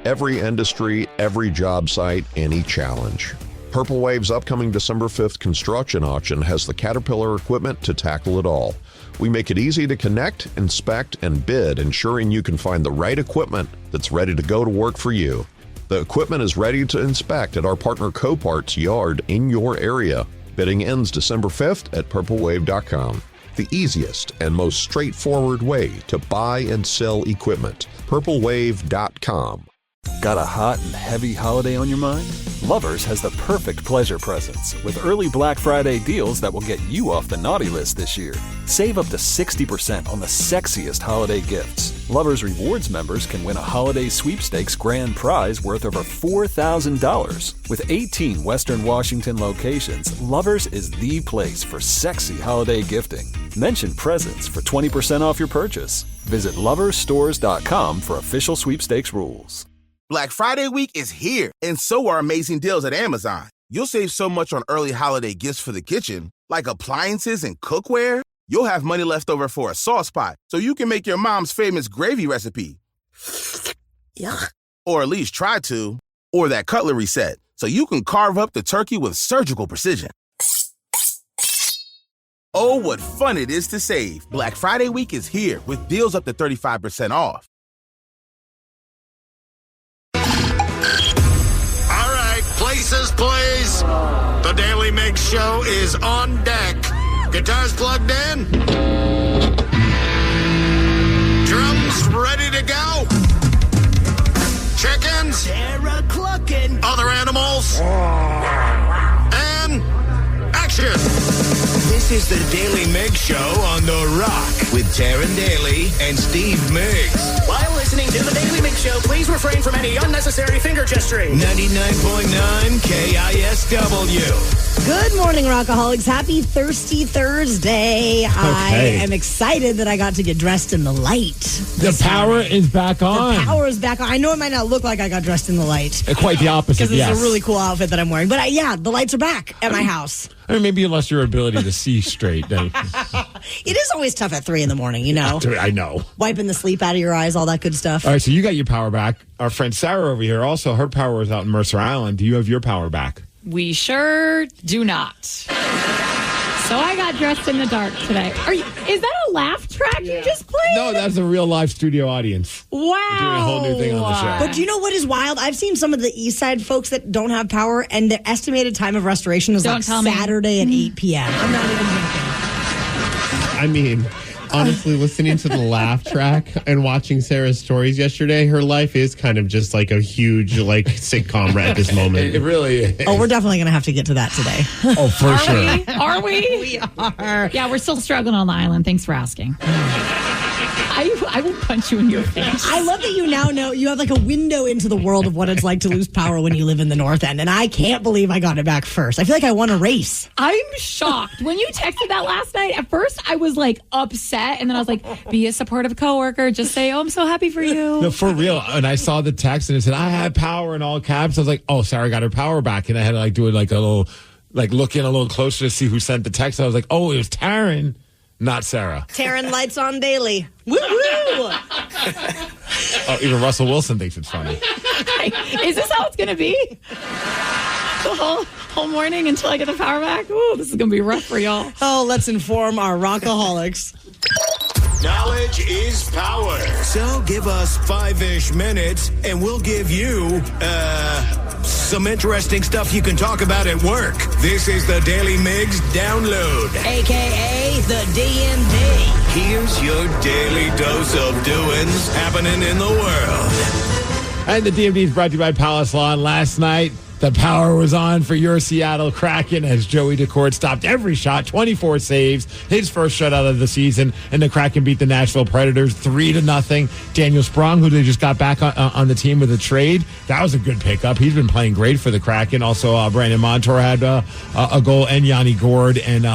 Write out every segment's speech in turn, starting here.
every industry, every job site, any challenge. Purple Wave's upcoming December 5th construction auction has the Caterpillar equipment to tackle it all. We make it easy to connect, inspect, and bid, ensuring you can find the right equipment that's ready to go to work for you. The equipment is ready to inspect at our partner Copart's yard in your area. Bidding ends December 5th at purplewave.com. The easiest and most straightforward way to buy and sell equipment. purplewave.com. Got a hot and heavy holiday on your mind? Lovers has the perfect pleasure presents with early Black Friday deals that will get you off the naughty list this year. Save up to 60% on the sexiest holiday gifts. Lovers Rewards members can win a holiday sweepstakes grand prize worth over $4,000. With 18 Western Washington locations, Lovers is the place for sexy holiday gifting. Mention presents for 20% off your purchase. Visit loversstores.com for official sweepstakes rules. Black Friday week is here, and so are amazing deals at Amazon. You'll save so much on early holiday gifts for the kitchen, like appliances and cookware. You'll have money left over for a sauce pot, so you can make your mom's famous gravy recipe. Yuck. Or at least try to. Or that cutlery set, so you can carve up the turkey with surgical precision. Oh, what fun it is to save. Black Friday week is here with deals up to 35% off. Places, please. The Daly Migs Show is on deck. Guitars plugged in. Drums ready to go. Chickens. Other animals. And action. This is the Daly Migs Show on The Rock with Taryn Daly and Steve Migs. While listening to the Daly Migs Show, please refrain from any unnecessary finger gesturing. 99.9 KISW. Good morning, Rockaholics. Happy Thirsty Thursday. I am excited that I got to get dressed in the light. The power is back on. The power is back on. I know it might not look like I got dressed in the light. Quite the opposite, because it's a really cool outfit that I'm wearing. But the lights are back at my house. I mean, maybe you lost your ability to see straight. Then. It is always tough at 3 a.m, you know. I know. Wiping the sleep out of your eyes, all that good stuff. All right, so you got your power back. Our friend Sarah over here, also, her power is out in Mercer Island. Do you have your power back? We sure do not. So I got dressed in the dark today. Is that a laugh track you just played? No, that's a real live studio audience. Wow. We're doing a whole new thing on the show. But do you know what is wild? I've seen some of the East Side folks that don't have power, and their estimated time of restoration is Saturday at 8 p.m. I'm not even joking. I mean, honestly, listening to the laugh track and watching Sarah's stories yesterday, her life is kind of just like a huge sitcom at this moment. It really is. Oh, we're definitely going to have to get to that today. Oh, for sure. Are we? We are. Yeah, we're still struggling on the island. Thanks for asking. I will punch you in your face. I love that you now know you have a window into the world of what it's like to lose power when you live in the North End. And I can't believe I got it back first. I feel like I won a race. I'm shocked. When you texted that last night, at first I was upset. And then I was like, be a supportive coworker. Just say, oh, I'm so happy for you. No, for real. And I saw the text and it said, I have power in all caps. I was like, oh, Sarah got her power back. And I had to do it a little, look in a little closer to see who sent the text. I was like, oh, it was Taryn. Not Sarah. Taryn lights on Daly. Woo woo! Oh, even Russell Wilson thinks it's funny. Is this how it's going to be? The whole morning until I get the power back? Ooh, this is going to be rough for y'all. Oh, let's inform our Rockaholics. Knowledge is power. So give us 5-ish minutes and we'll give you, some interesting stuff you can talk about at work. This is the Daily Migs Download. AKA the DMD. Here's your daily dose of doings happening in the world. And the DMD is brought to you by Palace Lawn. Last night, the power was on for your Seattle Kraken as Joey Decourt stopped every shot, 24 saves, his first shutout of the season, and the Kraken beat the Nashville Predators 3-0. Daniel Sprong, who they just got back on the team with a trade, that was a good pickup. He's been playing great for the Kraken. Also, Brandon Montour had a goal, and Yanni Gord, and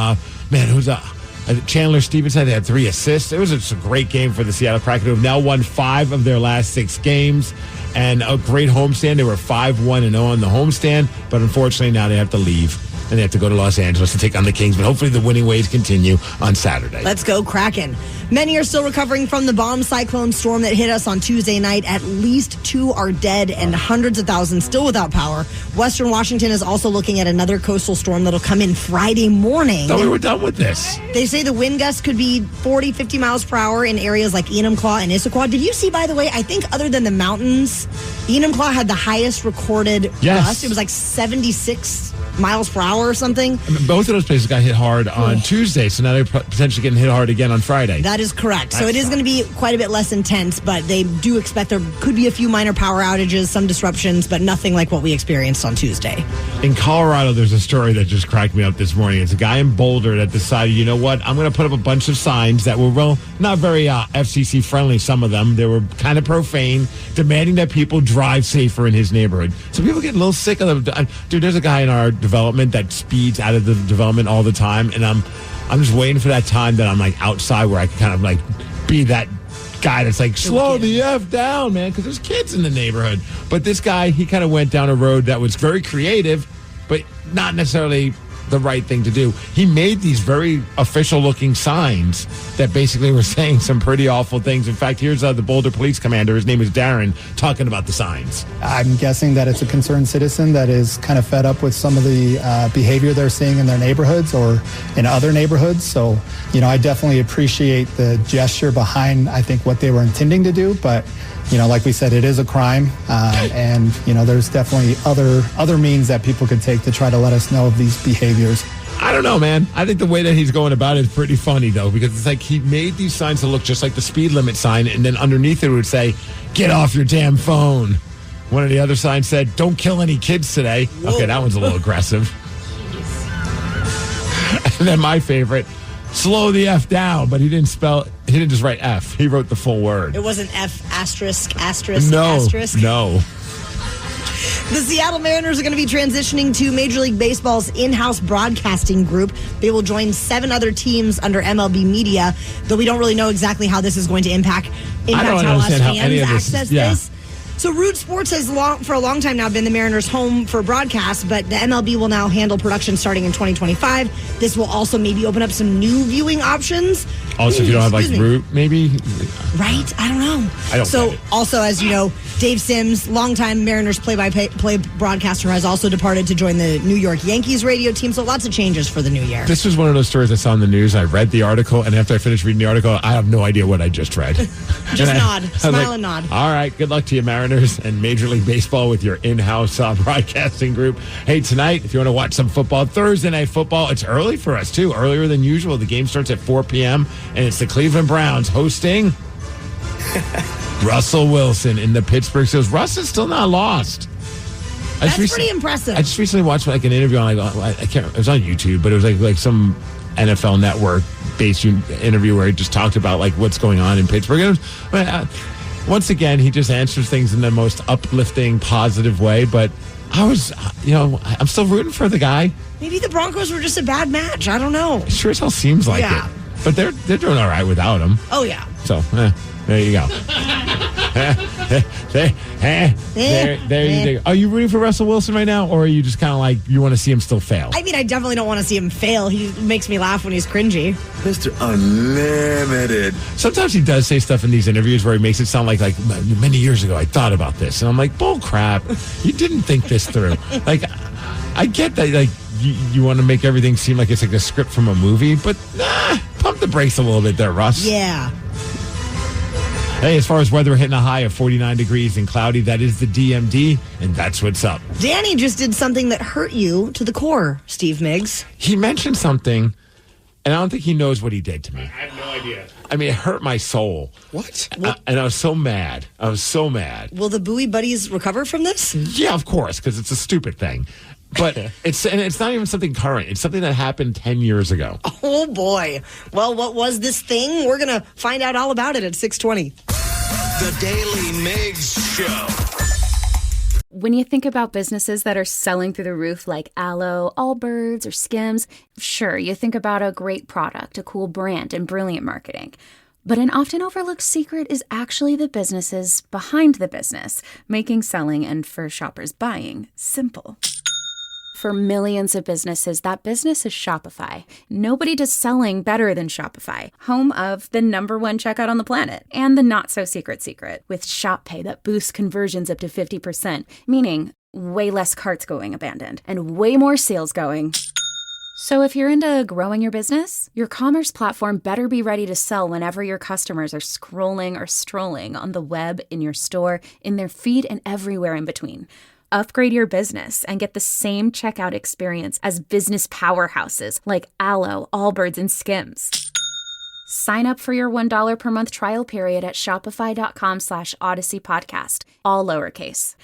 Chandler Stevenson had 3 assists. It was just a great game for the Seattle Kraken, who have now won 5 of their last 6 games. And a great homestand. They were 5-1-0 on the homestand, but unfortunately now they have to leave. and they have to go to Los Angeles to take on the Kings. But hopefully the winning ways continue on Saturday. Let's go Kraken. Many are still recovering from the bomb cyclone storm that hit us on Tuesday night. At least 2 are dead and hundreds of thousands still without power. Western Washington is also looking at another coastal storm that'll come in Friday morning. Thought we were done with this. They say the wind gusts could be 40, 50 miles per hour in areas like Enumclaw and Issaquah. Did you see, by the way, I think other than the mountains, Enumclaw had the highest recorded gust. It was like 76 miles per hour or something. Both of those places got hit hard on Tuesday, so now they're potentially getting hit hard again on Friday. That is correct. So it is going to be quite a bit less intense, but they do expect there could be a few minor power outages, some disruptions, but nothing like what we experienced on Tuesday. In Colorado, there's a story that just cracked me up this morning. It's a guy in Boulder that decided, you know what, I'm going to put up a bunch of signs that were, well, not very FCC friendly, some of them. They were kind of profane, demanding that people drive safer in his neighborhood. So people get a little sick of them. Dude, there's a guy in our development that speeds out of the development all the time, and I'm just waiting for that time that I'm like outside where I can kind of like be that guy that's like, slow the F down, man, because there's kids in the neighborhood. But this guy, he kind of went down a road that was very creative, but not necessarily the right thing to do. He made these very official-looking signs that basically were saying some pretty awful things. In fact, here's the Boulder police commander. His name is Darren, talking about the signs. I'm guessing that it's a concerned citizen that is kind of fed up with some of the behavior they're seeing in their neighborhoods or in other neighborhoods. So, I definitely appreciate the gesture behind, I think, what they were intending to do. But, like we said, it is a crime. And, there's definitely other means that people could take to try to let us know of these behaviors. I don't know, man. I think the way that he's going about it is pretty funny, though, because it's like he made these signs to look just like the speed limit sign, and then underneath it would say, get off your damn phone. One of the other signs said, don't kill any kids today. Whoa. Okay, that one's a little aggressive. And then my favorite, slow the F down, but he didn't just write F. He wrote the full word. It wasn't F asterisk. No. The Seattle Mariners are going to be transitioning to Major League Baseball's in-house broadcasting group. They will join 7 other teams under MLB Media, though we don't really know exactly how this is going to impact how us fans access this. So Root Sports has for a long time now been the Mariners' home for broadcast, but the MLB will now handle production starting in 2025. This will also maybe open up some new viewing options. Also, if you don't have Root, maybe? Right? I don't know. So also, as you know, Dave Sims, longtime Mariners play-by-play broadcaster, has also departed to join the New York Yankees radio team. So lots of changes for the new year. This was one of those stories I saw in the news. I read the article, and after I finished reading the article, I have no idea what I just read. Smile and nod. All right, good luck to you, Mariners and Major League Baseball with your in-house broadcasting group. Hey, tonight, if you want to watch some football, Thursday Night Football, it's early for us, too. Earlier than usual. The game starts at 4 p.m., and it's the Cleveland Browns hosting Russell Wilson in the Pittsburgh Steelers. Russ is still not lost. That's pretty impressive. I just recently watched an interview on, I can't, it was on YouTube, but it was like some NFL Network-based interview where he just talked about what's going on in Pittsburgh. Once again, he just answers things in the most uplifting, positive way. But I'm still rooting for the guy. Maybe the Broncos were just a bad match. I don't know. It sure as hell seems like it. But they're doing all right without him. Oh, yeah. So, there you go. There you go. Are you rooting for Russell Wilson right now, or are you just kind of you want to see him still fail? I mean, I definitely don't want to see him fail. He makes me laugh when he's cringy. Mr. Unlimited. Sometimes he does say stuff in these interviews where he makes it sound like many years ago I thought about this, and I'm like, bull crap. You didn't think this through. I get that. You want to make everything seem like it's like a script from a movie, but pump the brakes a little bit there, Russ. Yeah. Hey, as far as weather, we're hitting a high of 49 degrees and cloudy. That is the DMD, and that's what's up. Danny just did something that hurt you to the core, Steve Migs. He mentioned something, and I don't think he knows what he did to me. I have no idea. I mean, it hurt my soul. What? And I was so mad. Will the Bowie Buddies recover from this? Yeah, of course, because it's a stupid thing. But it's not even something current. It's something that happened 10 years ago. Oh, boy. Well, what was this thing? We're going to find out all about it at 6:20. The Daily Migs Show. When you think about businesses that are selling through the roof like Aloe, Allbirds, or Skims, sure, you think about a great product, a cool brand, and brilliant marketing. But an often overlooked secret is actually the businesses behind the business, making selling and for shoppers buying simple. For millions of businesses, that business is Shopify. Nobody does selling better than Shopify, home of the #1 checkout on the planet and the not-so-secret secret with Shop Pay that boosts conversions up to 50%, meaning way less carts going abandoned and way more sales going. So if you're into growing your business, your commerce platform better be ready to sell whenever your customers are scrolling or strolling on the web, in your store, in their feed, and everywhere in between. Upgrade your business and get the same checkout experience as business powerhouses like Aloe, Allbirds, and Skims. Sign up for your $1 per month trial period at shopify.com/Odyssey Podcast, all lowercase.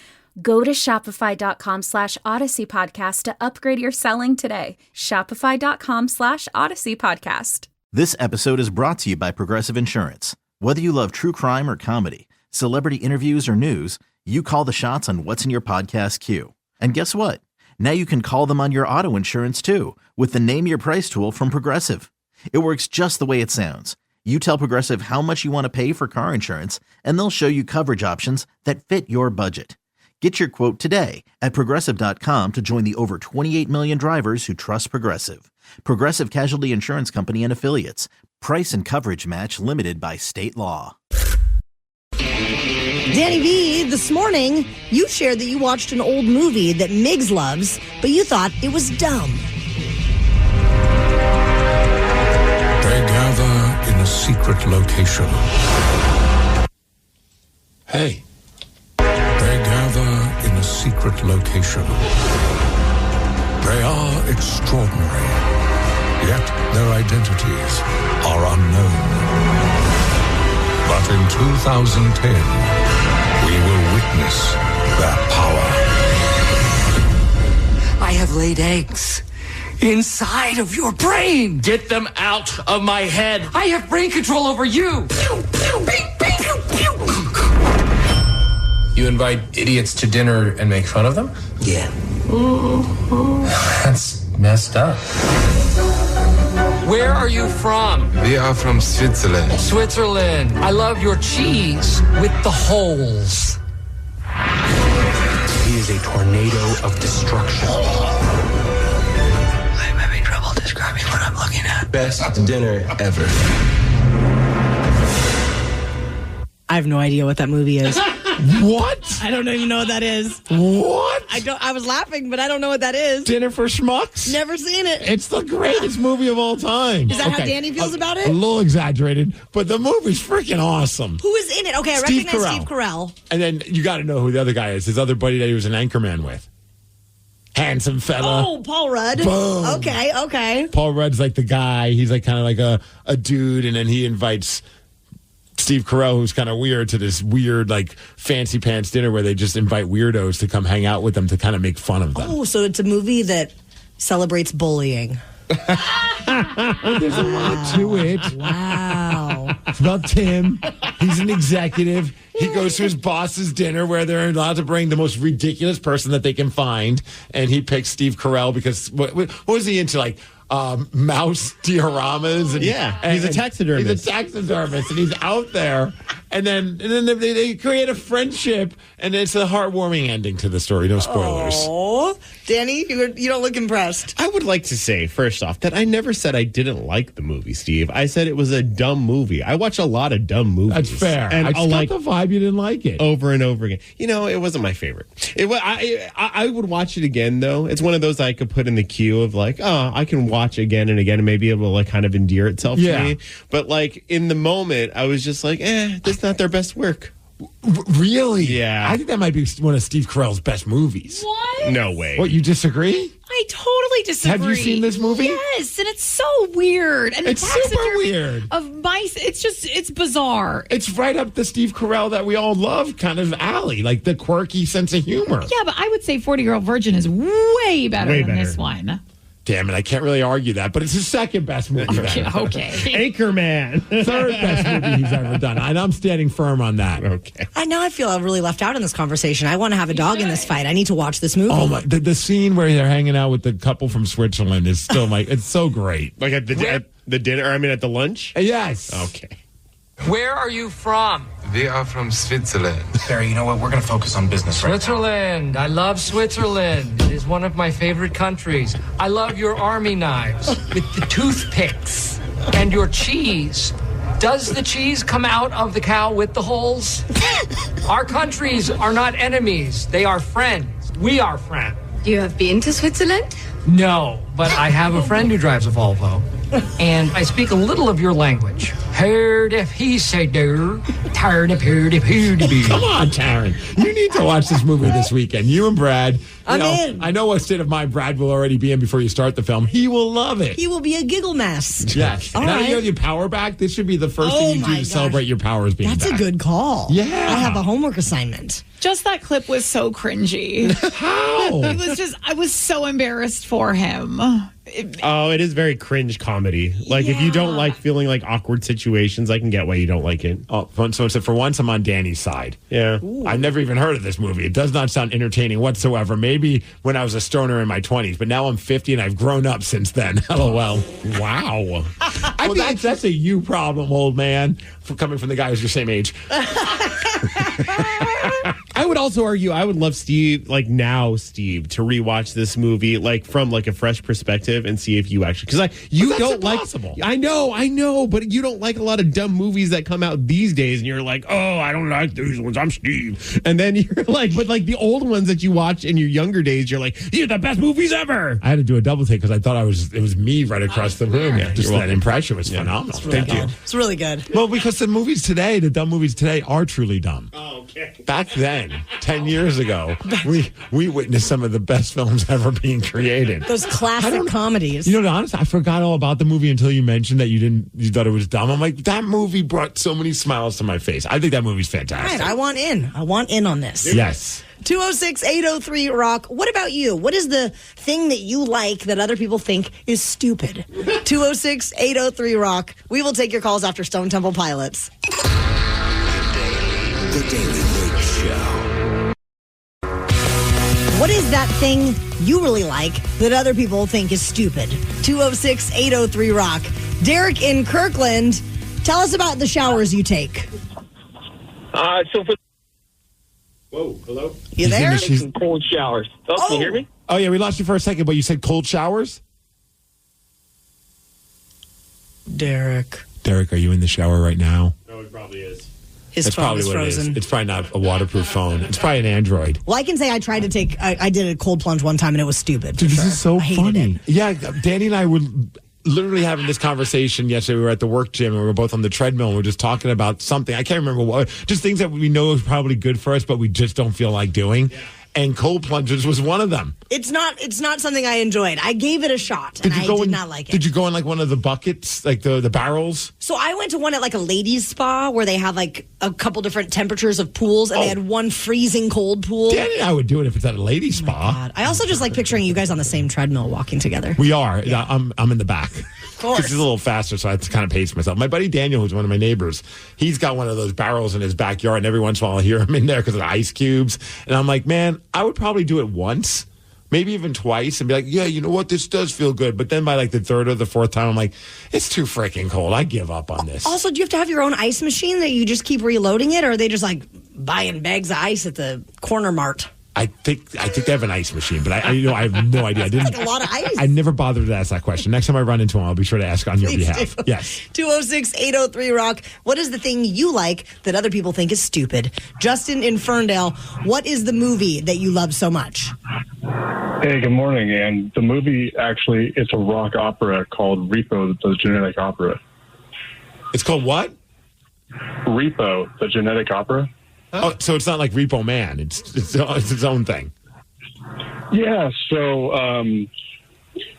Go to shopify.com/Odyssey Podcast to upgrade your selling today. Shopify.com/Odyssey Podcast. This episode is brought to you by Progressive Insurance. Whether you love true crime or comedy, celebrity interviews or news, you call the shots on what's in your podcast queue. And guess what? Now you can call them on your auto insurance too with the Name Your Price tool from Progressive. It works just the way it sounds. You tell Progressive how much you want to pay for car insurance, and they'll show you coverage options that fit your budget. Get your quote today at Progressive.com to join the over 28 million drivers who trust Progressive. Progressive Casualty Insurance Company and Affiliates. Price and coverage match limited by state law. Danny V, this morning, you shared that you watched an old movie that Migs loves, but you thought it was dumb. They gather in a secret location. Hey. They gather in a secret location. They are extraordinary, yet their identities are unknown. But in 2010, we will witness their power. I have laid eggs inside of your brain. Get them out of my head. I have brain control over you. Pew, pew, pew, pew, pew. You invite idiots to dinner and make fun of them? Yeah. That's messed up. Where are you from? We are from Switzerland. Switzerland. I love your cheese with the holes. He is a tornado of destruction. I'm having trouble describing what I'm looking at. Best dinner ever. I have no idea what that movie is. What? I don't even know what that is. What? I was laughing, but I don't know what that is. Dinner for Schmucks? Never seen it. It's the greatest movie of all time. Is that how Danny feels about it? A little exaggerated, but the movie's freaking awesome. Who is in it? Okay, I recognize Steve Carell. And then you got to know who the other guy is. His other buddy that he was an anchorman with. Handsome fella. Oh, Paul Rudd. Boom. Okay. Paul Rudd's like the guy. He's like kind of like a dude, and then he invites Steve Carell, who's kind of weird, to this weird, like, fancy pants dinner where they just invite weirdos to come hang out with them to kind of make fun of them. Oh, so it's a movie that celebrates bullying. There's a lot to it. Wow. It's about Tim. He's an executive. He goes to his boss's dinner where they're allowed to bring the most ridiculous person that they can find, and he picks Steve Carell because what was he into, like, mouse dioramas? And, he's a taxidermist. He's a taxidermist, and he's out there. And then they create a friendship, and it's a heartwarming ending to the story. No spoilers. Oh, Danny, you don't look impressed. I would like to say, first off, that I never said I didn't like the movie, Steve. I said it was a dumb movie. I watch a lot of dumb movies. That's fair. And I just got the vibe you didn't like it. Over and over again. You know, it wasn't my favorite. I would watch it again, though. It's one of those I could put in the queue of like, oh, I can watch again and again and maybe it will like kind of endear itself to me. But like in the moment, I was just like, that's not their best work. Really? Yeah. I think that might be one of Steve Carell's best movies. What? No way. What, you disagree? I totally disagree. Have you seen this movie? Yes, and it's so weird. And it's super weird. Of mice, it's bizarre. It's right up the Steve Carell that we all love kind of alley, like the quirky sense of humor. Yeah, but I would say 40-Year-Old Virgin is way better than this one. Damn it, I can't really argue that, but it's his second best movie. Okay. Anchorman. Third best movie he's ever done. And I'm standing firm on that. Okay. I feel really left out in this conversation. I want to have a dog in this fight. I need to watch this movie. Oh my! The scene where they're hanging out with the couple from Switzerland is still it's so great. Like at the dinner. I mean, at the lunch. Yes. Okay. Where are you from? We are from Switzerland. Barry, you know what? We're going to focus on business right now. Switzerland. I love Switzerland. It is one of my favorite countries. I love your army knives with the toothpicks and your cheese. Does the cheese come out of the cow with the holes? Our countries are not enemies. They are friends. We are friends. You have been to Switzerland? No, but I have a friend who drives a Volvo, and I speak a little of your language. Heard if he say do, tired if heard if he be. Come on, Taryn. You need to watch this movie this weekend. You and Brad. I'm in. I know what state of mind Brad will already be in before you start the film. He will love it. He will be a giggle mess. Yes. All now right. you have your power back. This should be the first thing you do to celebrate your powers being That's back. a good call. Yeah. I have a homework assignment. Just that clip was so cringy. How? It was just, I was so embarrassed for him. It is very cringe comedy. Like, if you don't like feeling like awkward situations, I can get why you don't like it. Oh, so for once, I'm on Danny's side. Yeah. I've never even heard of this movie. It does not sound entertaining whatsoever. Maybe when I was a stoner in my 20s, but now I'm 50 and I've grown up since then. LOL. Wow. That's a you problem, old man, coming from the guy who's your same age. I would also argue I would love Steve, to rewatch this movie, from a fresh perspective and see if you actually, because you don't impossible. I know, but you don't like a lot of dumb movies that come out these days, and you're like, oh, I don't like these ones. I'm Steve, and then you're like, but the old ones that you watch in your younger days, you're like, these are the best movies ever. I had to do a double take because I thought it was me right across the room. Yeah, just that impression was phenomenal. Thank you. It's really good. Well, because the dumb movies today are truly dumb. Oh, okay. Back then, 10 years ago, we witnessed some of the best films ever being created. Those classic comedies. You know, to be honest, I forgot all about the movie until you mentioned that you thought it was dumb. I'm like, that movie brought so many smiles to my face. I think that movie's fantastic. All right, I want in on this. Yes. 206-803-ROCK. What about you? What is the thing that you like that other people think is stupid? 206-803-ROCK. We will take your calls after Stone Temple Pilots. The Daily Migs Show. What is that thing you really like that other people think is stupid? 206-803-ROCK. Derek in Kirkland, tell us about the showers you take. Whoa, hello? You there? Some cold showers. Can you hear me? Oh, yeah, we lost you for a second, but you said cold showers? Derek, are you in the shower right now? No, it probably is. His phone is frozen. It's probably not a waterproof phone. It's probably an Android. Well, I can say I tried to take, I did a cold plunge one time and it was stupid. Dude, this is so funny. It. Yeah, Danny and I were literally having this conversation yesterday. We were at the work gym and we were both on the treadmill and we were just talking about something. I can't remember what. Just things that we know is probably good for us, but we just don't feel like doing. Yeah. And cold plunges was one of them. It's not something I enjoyed. I gave it a shot, and I did not like it. Did you go in one of the buckets, the barrels? So I went to one at a ladies' spa where they have a couple different temperatures of pools, and they had one freezing cold pool. Danny and I would do it if it's at a ladies' spa. God. I also just like picturing you guys on the same treadmill walking together. We are. Yeah. I'm in the back. Of course. It's a little faster, so I have to kind of pace myself. My buddy Daniel, who's one of my neighbors, he's got one of those barrels in his backyard, and every once in a while I hear him in there because of the ice cubes. And I'm like, man, I would probably do it once, maybe even twice, and be like, yeah, you know what, this does feel good. But then by the third or the fourth time, I'm like, it's too freaking cold. I give up on this. Also, do you have to have your own ice machine that you just keep reloading it, or are they just buying bags of ice at the corner mart? I think they have an ice machine, but I have no idea. I didn't. A lot of ice. I never bothered to ask that question. Next time I run into him, I'll be sure to ask on your behalf. Do. Yes. 206-803-ROCK. What is the thing you like that other people think is stupid? Justin in Ferndale, what is the movie that you love so much? Hey, good morning. And the movie, actually, it's a rock opera called Repo, the Genetic Opera. It's called what? Repo, the Genetic Opera. Oh, so it's not like Repo Man. It's its own thing. Yeah, so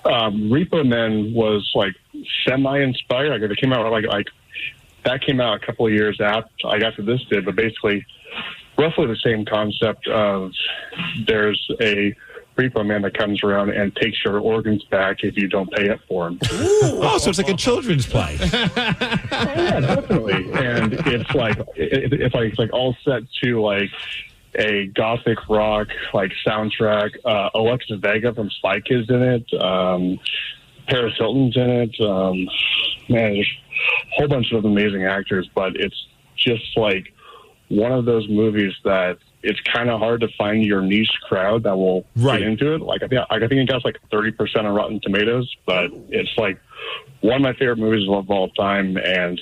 Repo Man was semi-inspired. It came out that came out a couple of years after this did, but basically roughly the same concept of there's a repo man that comes around and takes your organs back if you don't pay up for them. Oh, so it's like a children's play. Yeah, definitely. And it's all set to a gothic rock soundtrack. Alexa Vega from Spy Kids in it. Paris Hilton's in it. Man, whole bunch of amazing actors, but it's just like one of those movies that it's kind of hard to find your niche crowd that will get into it. Like I think it got like 30% on Rotten Tomatoes, but it's like one of my favorite movies of all time. And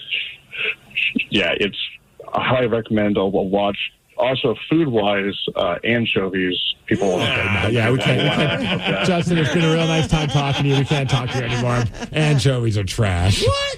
yeah, I highly recommend a watch. Also, food-wise, anchovies, people. Yeah, we can't. Justin, it's been a real nice time talking to you. We can't talk to you anymore. Anchovies are trash. What?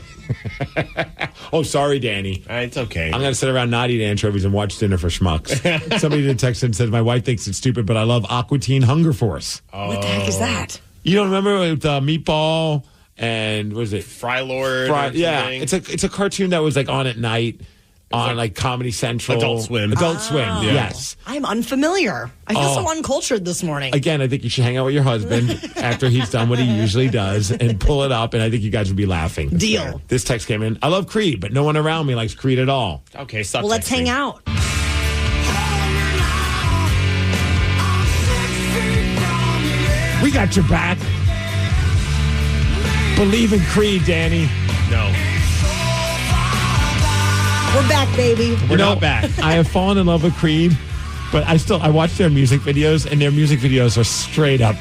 Oh, sorry, Danny. It's okay. I'm going to sit around not eat anchovies and watch Dinner for Schmucks. Somebody did text and said, my wife thinks it's stupid, but I love Aqua Teen Hunger Force. What the heck is that? You don't remember with Meatball and, what is it? Fry Lord. Yeah, it's a cartoon that was like on at night. On like Comedy Central. Adult Swim. Yeah. Yes. I'm unfamiliar. I feel so uncultured this morning. Again, I think you should hang out with your husband after he's done what he usually does and pull it up, and I think you guys would be laughing. Deal. This text came in. I love Creed, but no one around me likes Creed at all. Okay, stop Well, let's hang out. We got your back. Believe in Creed, Danny. No. We're back, baby. We're not back. I have fallen in love with Creed, but I watch their music videos, and their music videos are straight up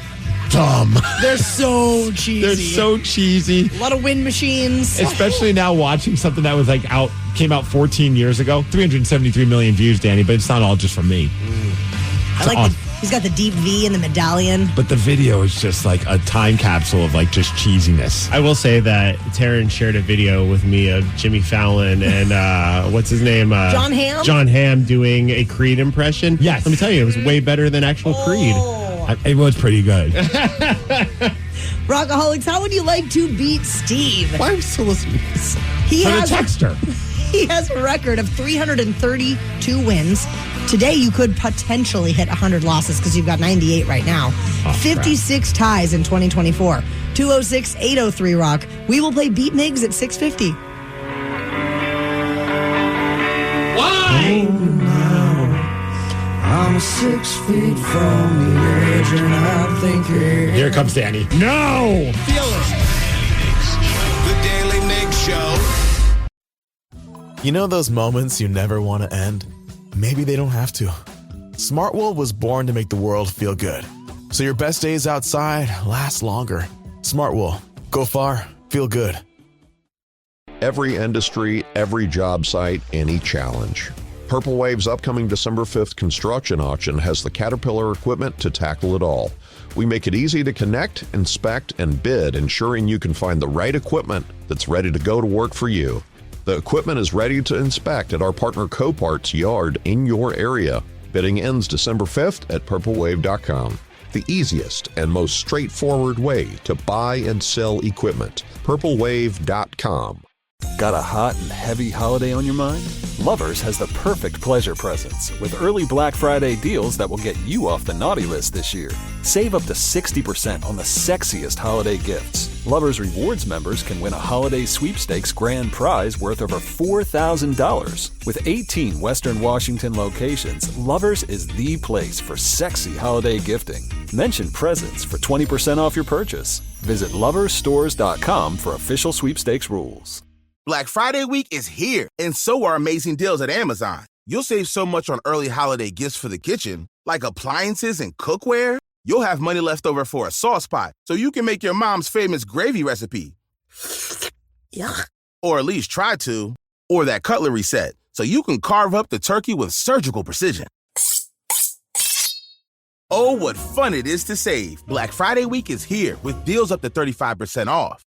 dumb. They're so cheesy. They're so cheesy. A lot of wind machines. Especially now watching something that was came out 14 years ago. 373 million views, Danny, but it's not all just from me. I like he's got the deep V and the medallion. But the video is just like a time capsule of like just cheesiness. I will say that Taryn shared a video with me of Jimmy Fallon and what's his name? John Hamm? John Hamm doing a Creed impression. Yes. Let me tell you, it was way better than actual Creed. It was pretty good. Rockaholics, how would you like to beat Steve? Why am I still listening to this? He For the texter. He has a record of 332 wins. Today, you could potentially hit 100 losses because you've got 98 right now. 56 ties in 2024. 206-803-ROCK. We will play Beat Migs at 650. Why? I'm 6 feet from the edge and I'm thinking. Here comes Danny. No! Feel it. The Daily Migs Show. You know those moments you never want to end? Maybe they don't have to. Smartwool was born to make the world feel good. So your best days outside last longer. Smartwool. Go far. Feel good. Every industry, every job site, any challenge. Purple Wave's upcoming December 5th construction auction has the Caterpillar equipment to tackle it all. We make it easy to connect, inspect, and bid, ensuring you can find the right equipment that's ready to go to work for you. The equipment is ready to inspect at our partner Copart's yard in your area. Bidding ends December 5th at purplewave.com. The easiest and most straightforward way to buy and sell equipment. purplewave.com. Got a hot and heavy holiday on your mind? Lovers has the perfect pleasure presents with early Black Friday deals that will get you off the naughty list this year. Save up to 60% on the sexiest holiday gifts. Lovers Rewards members can win a holiday sweepstakes grand prize worth over $4,000. With 18 Western Washington locations, Lovers is the place for sexy holiday gifting. Mention presents for 20% off your purchase. Visit loversstores.com for official sweepstakes rules. Black Friday week is here, and so are amazing deals at Amazon. You'll save so much on early holiday gifts for the kitchen, like appliances and cookware. You'll have money left over for a sauce pot, so you can make your mom's famous gravy recipe. Yuck. Or at least try to. Or that cutlery set, so you can carve up the turkey with surgical precision. Oh, what fun it is to save. Black Friday week is here with deals up to 35% off.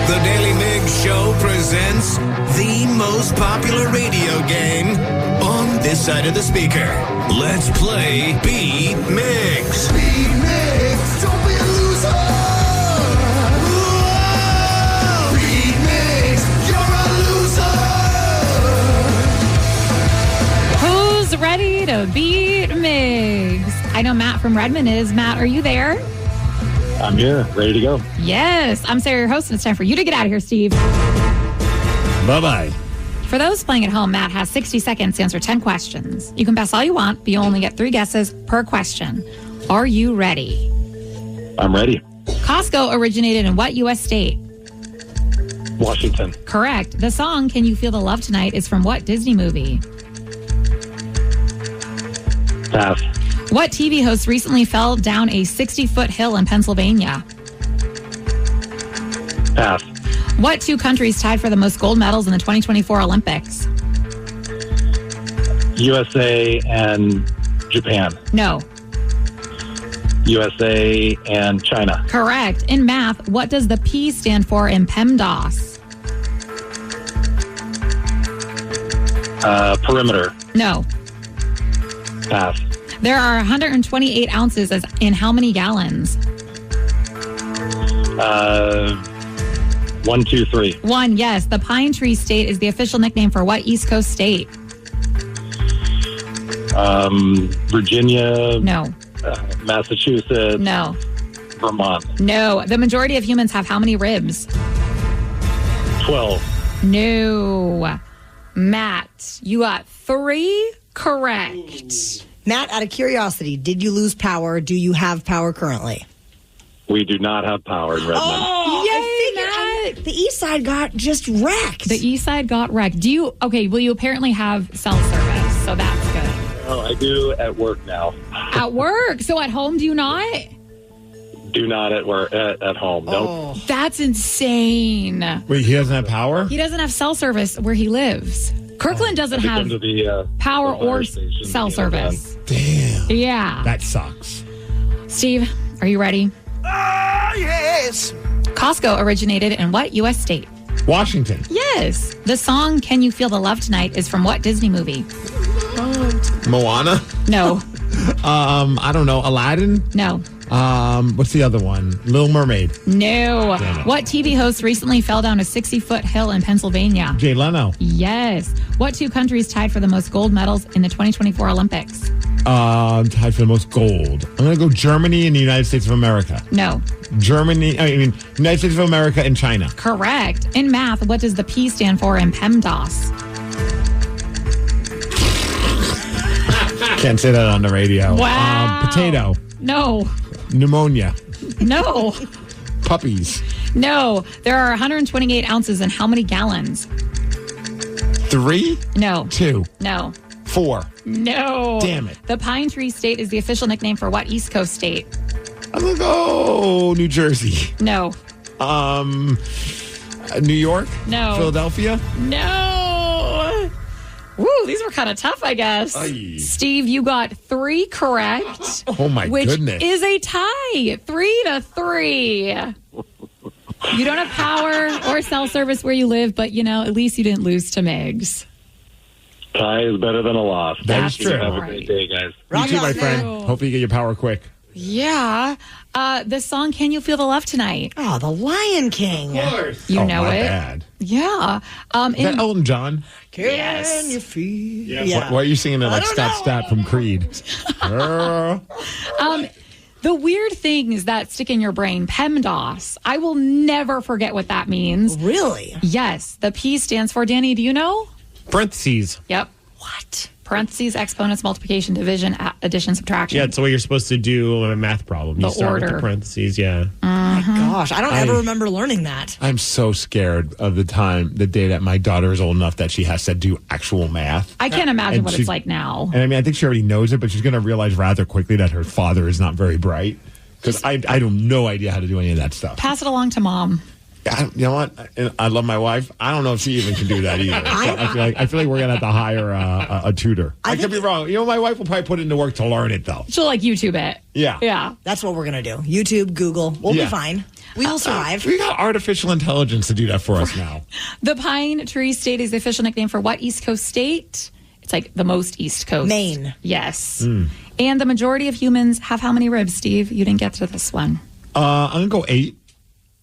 The Daily Migs Show presents the most popular radio game on this side of the speaker. Let's play Beat Migs. Beat Migs, don't be a loser. Whoa! Beat Migs, you're a loser. Who's ready to beat Migs? I know Matt from Redmond is. Matt, are you there? I'm here, ready to go. Yes. I'm Sarah, your host, and it's time for you to get out of here, Steve. Bye-bye. For those playing at home, Matt has 60 seconds to answer 10 questions. You can guess all you want, but you only get 3 guesses per question. Are you ready? I'm ready. Costco originated in what U.S. state? Washington. Correct. The song Can You Feel the Love Tonight is from what Disney movie? Pass. What TV host recently fell down a 60-foot hill in Pennsylvania? Pass. What two countries tied for the most gold medals in the 2024 Olympics? USA and Japan. No. USA and China. Correct. In math, what does the P stand for in PEMDAS? Perimeter. No. Pass. There are 128 ounces in how many gallons? 1, 2, 3. 1, yes. The Pine Tree State is the official nickname for what East Coast state? Virginia. No. Massachusetts. No. Vermont. No. The majority of humans have how many ribs? 12. No. Matt, you got 3 correct. Matt, out of curiosity, did you lose power? Do you have power currently? We do not have power in Redmond. I figured the east side got just wrecked. The east side got wrecked. Well, you apparently have cell service, so that's good. Oh, I do at work now. At work? So at home, do you not? Do not at work at home. Nope. That's insane. Wait, he doesn't have power? He doesn't have cell service where he lives. Kirkland doesn't have power or cell service. Damn. Yeah. That sucks. Steve, are you ready? Yes. Costco originated in what U.S. state? Washington. Yes. The song Can You Feel the Love Tonight is from what Disney movie? Moana? No. I don't know. Aladdin? No. What's the other one? Little Mermaid. No. What TV host recently fell down a 60-foot hill in Pennsylvania? Jay Leno. Yes. What two countries tied for the most gold medals in the 2024 Olympics? Tied for the most gold. I'm going to go Germany and the United States of America. No. United States of America and China. Correct. In math, what does the P stand for in PEMDAS? Can't say that on the radio. Wow. Potato. No. Pneumonia. No. Puppies. No. There are 128 ounces in how many gallons? 3? No. 2. No. 4. No. Damn it. The Pine Tree State is the official nickname for what East Coast state? I'm going to go New Jersey. No. New York? No. Philadelphia? No. Woo, these were kind of tough, I guess. Aye. Steve, you got 3 correct. Oh, my goodness. Which is a tie. 3-3. You don't have power or cell service where you live, but, at least you didn't lose to Migs. Tie is better than a loss. That is true. Have a great day, guys. You too, my friend. Hopefully you get your power quick. Yeah. The song Can You Feel the Love Tonight? Oh, the Lion King. Of course. You know my it. Bad. Yeah. Is that Elton John? Can you feel? Yeah. Why are you singing it like Scott Stapp from Creed? The weird things that stick in your brain, PEMDAS. I will never forget what that means. Really? Yes. The P stands for, Danny, do you know? Parentheses. Yep. What? Parentheses, exponents, multiplication, division, addition, subtraction. Yeah, it's the way you're supposed to do a math problem. You start with the parentheses, yeah. My gosh, I don't ever remember learning that. I'm so scared of the day that my daughter is old enough that she has to do actual math. I can't imagine what it's like now. And I think she already knows it, but she's going to realize rather quickly that her father is not very bright. Because I have no idea how to do any of that stuff. Pass it along to mom. You know what? I love my wife. I don't know if she even can do that either. So I feel like we're gonna have to hire a tutor. I could be wrong. My wife will probably put it into work to learn it though. She'll YouTube it. Yeah. Yeah. That's what we're gonna do. YouTube, Google. We'll be fine. We will survive. We got artificial intelligence to do that for us now. The Pine Tree State is the official nickname for what East Coast state? It's like the most East Coast. Maine. Yes. And the majority of humans have how many ribs, Steve? You didn't get to this one. I'm gonna go 8.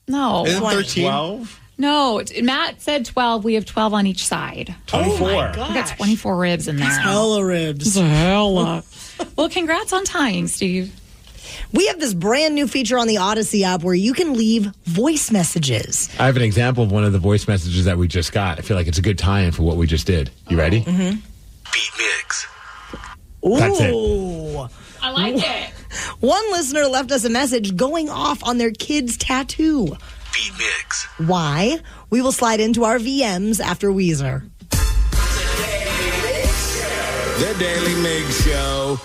No. Isn't 13? 12? No. Matt said 12. We have 12 on each side. 24. Oh my gosh. We got 24 ribs in there. Hella ribs. Hella. Well, congrats on tying, Steve. We have this brand new feature on the Odyssey app where you can leave voice messages. I have an example of one of the voice messages that we just got. I feel like it's a good tie-in for what we just did. You ready? Beat Migs. Ooh. That's it. I like it. One listener left us a message going off on their kid's tattoo. Beat Migs. Why? We will slide into our VMs after Weezer. The Daily Migs Show.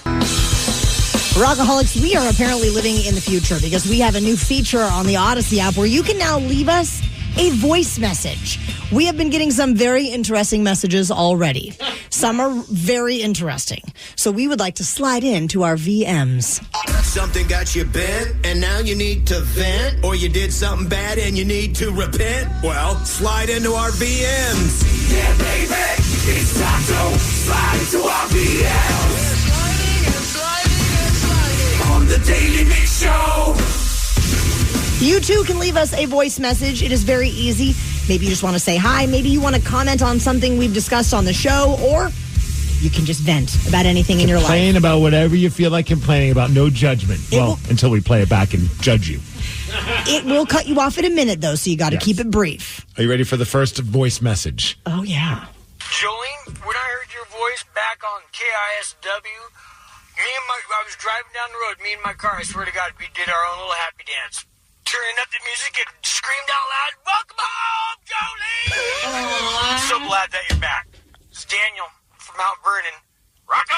Rockaholics, we are apparently living in the future because we have a new feature on the Odyssey app where you can now leave us a voice message. We have been getting some very interesting messages already. Some are very interesting. So we would like to slide into our VMs. Something got you bent, and now you need to vent, or you did something bad and you need to repent? Well, slide into our VMs. Yeah, baby, it's time to slide into our VMs. On the Daily Mix Show. You too can leave us a voice message. It is very easy. Maybe you just want to say hi. Maybe you want to comment on something we've discussed on the show, or you can just vent about anything in your life. Complain about whatever you feel like complaining about. No judgment. Until we play it back and judge you. It will cut you off in a minute, though, so you got to keep it brief. Are you ready for the first voice message? Oh, yeah. Jolene, when I heard your voice back on KISW, I was driving down the road, me and my car, I swear to God, we did our own little happy dance. Turning up the music and screamed out loud, "Welcome home, Jolene!" So glad that you're back. It's Daniel from Mount Vernon. Rock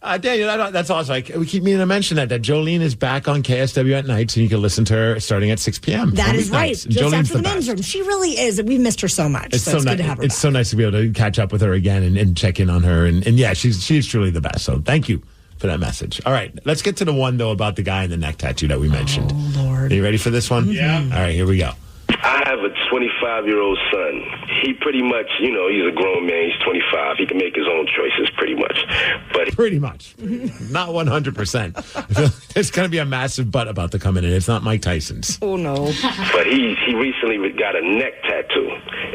on! Daniel, that's awesome. We keep meaning to mention that Jolene is back on KSW at nights, and you can listen to her starting at 6 p.m. That is right. Just Jolene's after the best. men's room. She really is. We've missed her so much. It's so it's good to have her It's back. so nice to be able to catch up with her again and check in on her. And yeah, she's truly the best. So thank you for that message. All right, let's get to the one, though, about the guy in the neck tattoo that we mentioned. Oh, Lord. Are you ready for this one? Yeah. All right, here we go. I have a 25-year-old son. He pretty much, he's a grown man. He's 25. He can make his own choices pretty much. But pretty much. Not 100%. There's going to be a massive butt about to come in, and it's not Mike Tyson's. Oh, no. But he recently got a neck tattoo.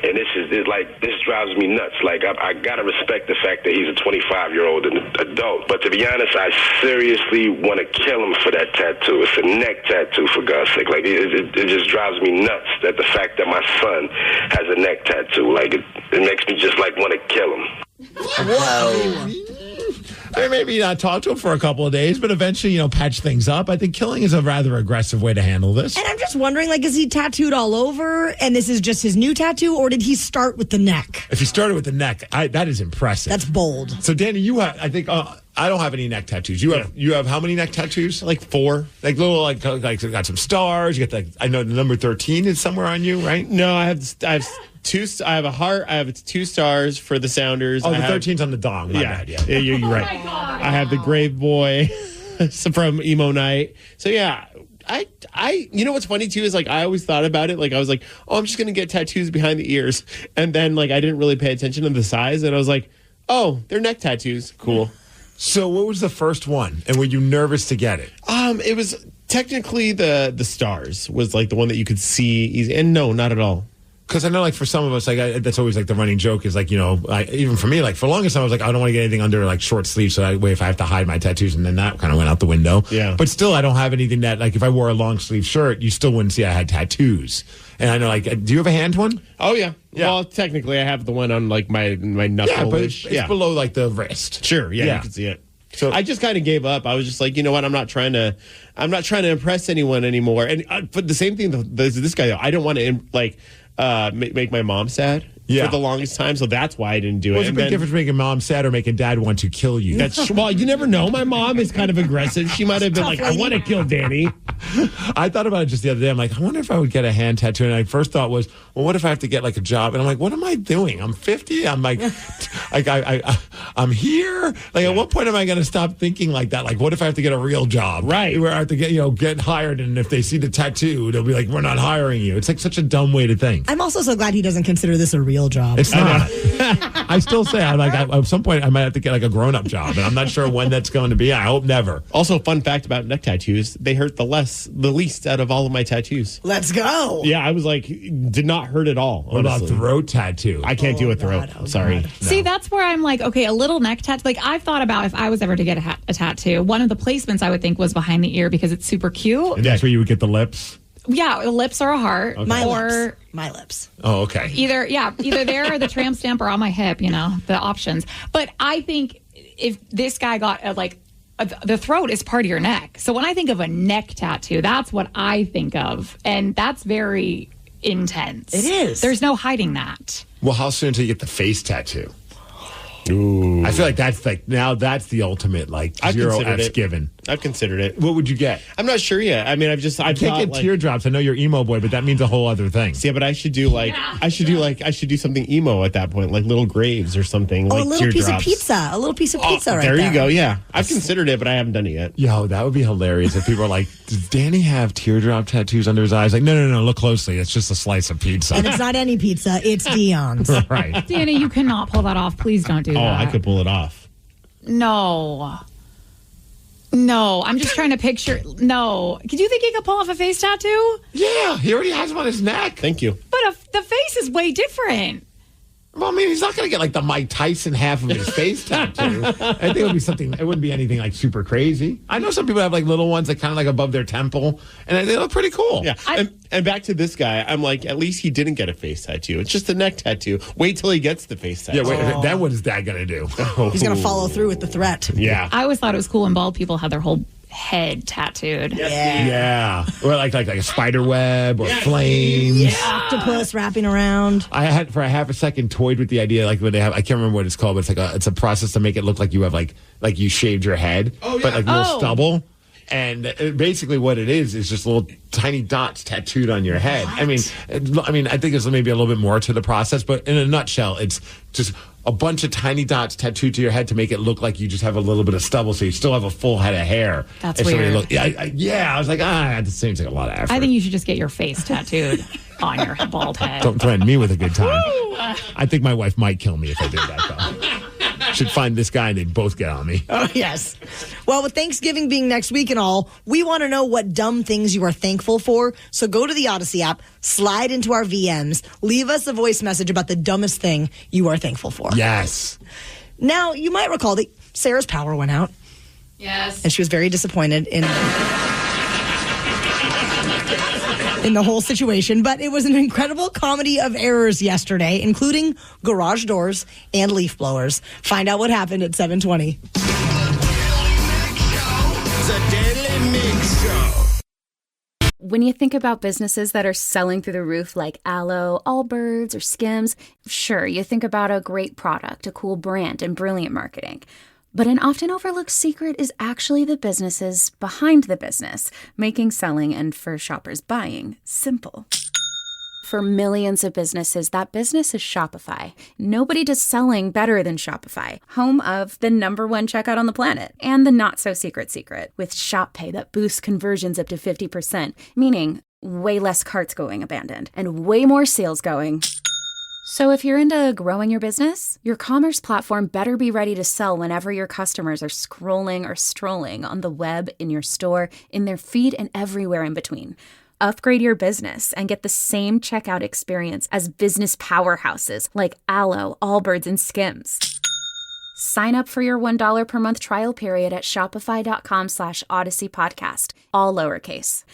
And this drives me nuts. I got to respect the fact that he's a 25-year-old adult. But to be honest, I seriously want to kill him for that tattoo. It's a neck tattoo, for God's sake. It just drives me nuts that the fact that my son has a neck tattoo. It makes me just want to kill him. Whoa. Maybe not talk to him for a couple of days, but eventually, patch things up. I think killing is a rather aggressive way to handle this. And I'm just wondering, is he tattooed all over and this is just his new tattoo, or did he start with the neck? If he started with the neck, that is impressive. That's bold. So, Danny, you have, I think, I don't have any neck tattoos. You have how many neck tattoos? 4. Little, got some stars. You got I know the number 13 is somewhere on you, right? No, I have 2. I have a heart. I have 2 stars for the Sounders. Oh, the 13's on the dong. My bad. Yeah, you're right. I have the Grave Boy from Emo Night. So yeah, I you know what's funny too is I always thought about it. I was like, oh, I'm just gonna get tattoos behind the ears, and then I didn't really pay attention to the size, and I was like, oh, they're neck tattoos. Cool. So what was the first one, and were you nervous to get it? It was technically the stars was the one that you could see easy, and no, not at all. Because I know, for some of us, that's always the running joke is even for me, for the longest time, I was I don't want to get anything under short sleeves, so that way if I have to hide my tattoos, and then that kind of went out the window. Yeah. But still, I don't have anything that if I wore a long sleeve shirt, you still wouldn't see I had tattoos. And I know, do you have a hand one? Oh yeah. Well, technically, I have the one on my knuckle. Yeah, but it's below the wrist. Sure. Yeah, you can see it. So I just kind of gave up. I was just you know what? I'm not trying to impress anyone anymore. And but the same thing. This guy, though, I don't want to make my mom sad for the longest time, so that's why I didn't do it. What's the big difference making mom sad or making dad want to kill you? Well, you never know. My mom is kind of aggressive. She might have been I want to kill Danny. I thought about it just the other day. I'm I wonder if I would get a hand tattoo. And my first thought was, well, what if I have to get a job? And I'm what am I doing? I'm 50. I'm I'm here. At what point am I going to stop thinking like that? What if I have to get a real job? Right. Where I have to get hired, and if they see the tattoo, they'll be we're not hiring you. It's such a dumb way to think. I'm also so glad he doesn't consider this a real job. It's not. I still say at some point I might have to get a grown-up job, and I'm not sure when that's going to be. I hope never. Also, fun fact about neck tattoos: they hurt the least out of all of my tattoos. Let's go. Yeah, I was did not hurt at all. What about throat tattoo? I can't do a throat. Sorry. No. See, that's where I'm okay, a little neck tattoo. I've thought about if I was ever to get a tattoo, one of the placements I would think was behind the ear because it's super cute. And that's where you would get the lips? Yeah, the lips or a heart. Okay. My lips. Oh, okay. Either there or the tramp stamp or on my hip, the options. But I think if this guy got the throat is part of your neck. So when I think of a neck tattoo, that's what I think of. And that's very intense. It is. There's no hiding that. Well, how soon until you get the face tattoo? Ooh. I feel like that's that's the ultimate I've zero considered F's it. given. I've considered it. What would you get? I'm not sure yet. I mean, I've can't get teardrops. I know you're emo boy, but that means a whole other thing. Yeah, but I should do I should do something emo at that point, like little graves or something. Oh, like a little piece of teardrops. pizza. A little piece of pizza right there. There you go. Yeah, I've considered it, but I haven't done it yet. Yo, that would be hilarious if people are like, does Danny have teardrop tattoos under his eyes? Like, no, look closely. It's just a slice of pizza. And it's not any pizza. It's Dion's. Right. Danny, you cannot pull that off. Please don't do that. Oh, I could pull it off. No, I'm just trying to picture. No. Do you think he could pull off a face tattoo? Yeah, he already has them on his neck. Thank you. But the face is way different. Well, I mean, he's not going to get like the Mike Tyson half of his face tattoo. I think it would be something. It wouldn't be anything like super crazy. I know some people have like little ones that kind of like above their temple, and they look pretty cool. Yeah. And back to this guy, I'm like, at least he didn't get a face tattoo. It's just a neck tattoo. Wait till he gets the face tattoo. Yeah. Wait, then what is that going to do? He's going to follow through with the threat. Yeah. I always thought it was cool when bald people had their whole head tattooed. Yeah. Or like a spider web or flames. Yeah. Octopus wrapping around. I had for a half a second toyed with the idea, like when they have, I can't remember what it's called, but it's a process to make it look like you have like you shaved your head, but like little stubble. And basically what it is just little tiny dots tattooed on your head. I mean, I think there's maybe a little bit more to the process, but in a nutshell, it's just a bunch of tiny dots tattooed to your head to make it look like you just have a little bit of stubble, so you still have a full head of hair. That's weird. I was like, that seems like a lot of effort. I think you should just get your face tattooed on your bald head. Don't threaten me with a good time. I think my wife might kill me if I did that, though. Should find this guy and they'd both get on me. Oh, yes. Well, with Thanksgiving being next week and all, we want to know what dumb things you are thankful for. So go to the Odyssey app, slide into our VMs, leave us a voice message about the dumbest thing you are thankful for. Yes. Now, you might recall that Sarah's power went out. Yes. And she was very disappointed in the whole situation, but it was an incredible comedy of errors yesterday, including garage doors and leaf blowers. Find out what happened at 7:20. The Daily Migs Show. When you think about businesses that are selling through the roof like Aloe, Allbirds, or Skims, sure, you think about a great product, a cool brand, and brilliant marketing. But an often overlooked secret is actually the businesses behind the business, making selling and for shoppers buying simple. For millions of businesses, that business is Shopify. Nobody does selling better than Shopify, home of the #1 checkout on the planet, and the not-so-secret secret, with Shop Pay that boosts conversions up to 50%, meaning way less carts going abandoned, and way more sales going. So if you're into growing your business, your commerce platform better be ready to sell whenever your customers are scrolling or strolling on the web, in your store, in their feed, and everywhere in between. Upgrade your business and get the same checkout experience as business powerhouses like Aloe, Allbirds, and Skims. Sign up for your $1 per month trial period at shopify.com/Odyssey Podcast, all lowercase.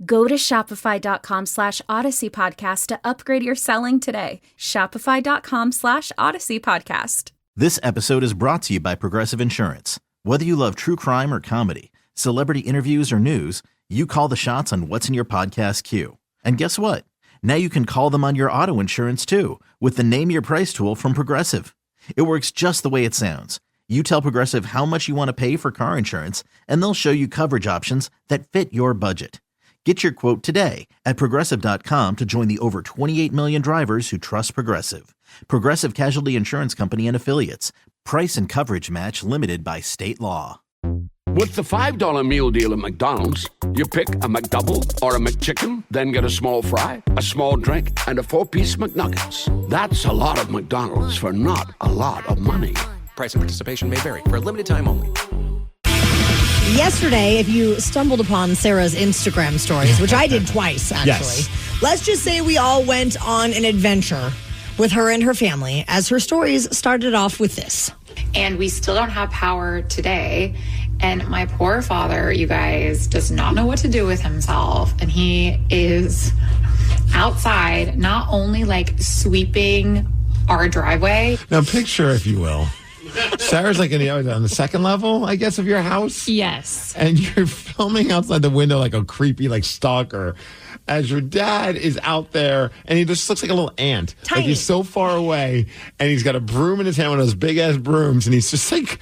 Go to shopify.com/Odyssey Podcast to upgrade your selling today. Shopify.com/Odyssey Podcast. This episode is brought to you by Progressive Insurance. Whether you love true crime or comedy, celebrity interviews or news, you call the shots on what's in your podcast queue. And guess what? Now you can call them on your auto insurance too with the Name Your Price tool from Progressive. It works just the way it sounds. You tell Progressive how much you want to pay for car insurance, and they'll show you coverage options that fit your budget. Get your quote today at Progressive.com to join the over 28 million drivers who trust Progressive. Progressive Casualty Insurance Company and Affiliates. Price and coverage match limited by state law. With the $5 meal deal at McDonald's, you pick a McDouble or a McChicken, then get a small fry, a small drink, and a 4-piece McNuggets. That's a lot of McDonald's for not a lot of money. Price and participation may vary. For a limited time only. Yesterday, if you stumbled upon Sarah's Instagram stories, which I did twice, actually, Yes. Let's just say we all went on an adventure with her and her family, as her stories started off with this. And we still don't have power today. And my poor father, you guys, does not know what to do with himself. And he is outside, not only like sweeping our driveway. Now picture, if you will, Sarah's like on the second level, I guess, of your house. Yes. And you're filming outside the window like a creepy stalker as your dad is out there, and he just looks like a little ant. Tiny. Like he's so far away, and he's got a broom in his hand, one of those big-ass brooms, and he's just like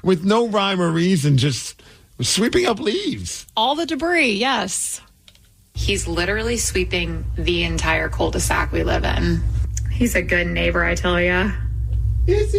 with no rhyme or reason, just sweeping up leaves. All the debris, yes. He's literally sweeping the entire cul-de-sac we live in. He's a good neighbor, I tell ya.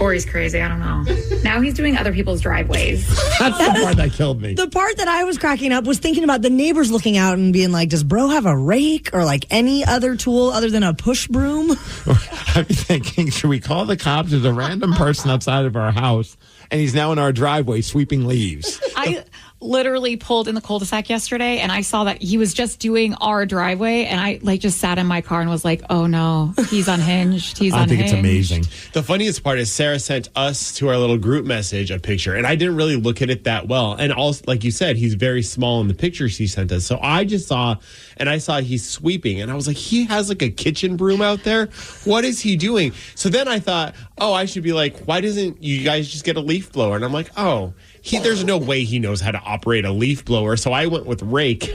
Or he's crazy, I don't know. Now he's doing other people's driveways. That's the part that killed me. The part that I was cracking up was thinking about the neighbors looking out and being like, does bro have a rake or like any other tool other than a push broom? I'm thinking, should we call the cops? There's a random person outside of our house, and he's now in our driveway sweeping leaves. I literally pulled in the cul-de-sac yesterday, and I saw that he was just doing our driveway, and I just sat in my car and was like, oh no, he's unhinged. He's I unhinged. think it's amazing. The funniest part is Sarah sent us to our little group message a picture, and I didn't really look at it that well. And also, like you said, he's very small in the picture she sent us. So I just saw he's sweeping, and I was like, he has like a kitchen broom out there. What is he doing? So then I thought, oh, I should be like, why doesn't you guys just get a leaf blower? And I'm like, oh, there's no way he knows how to operate a leaf blower. So I went with rake.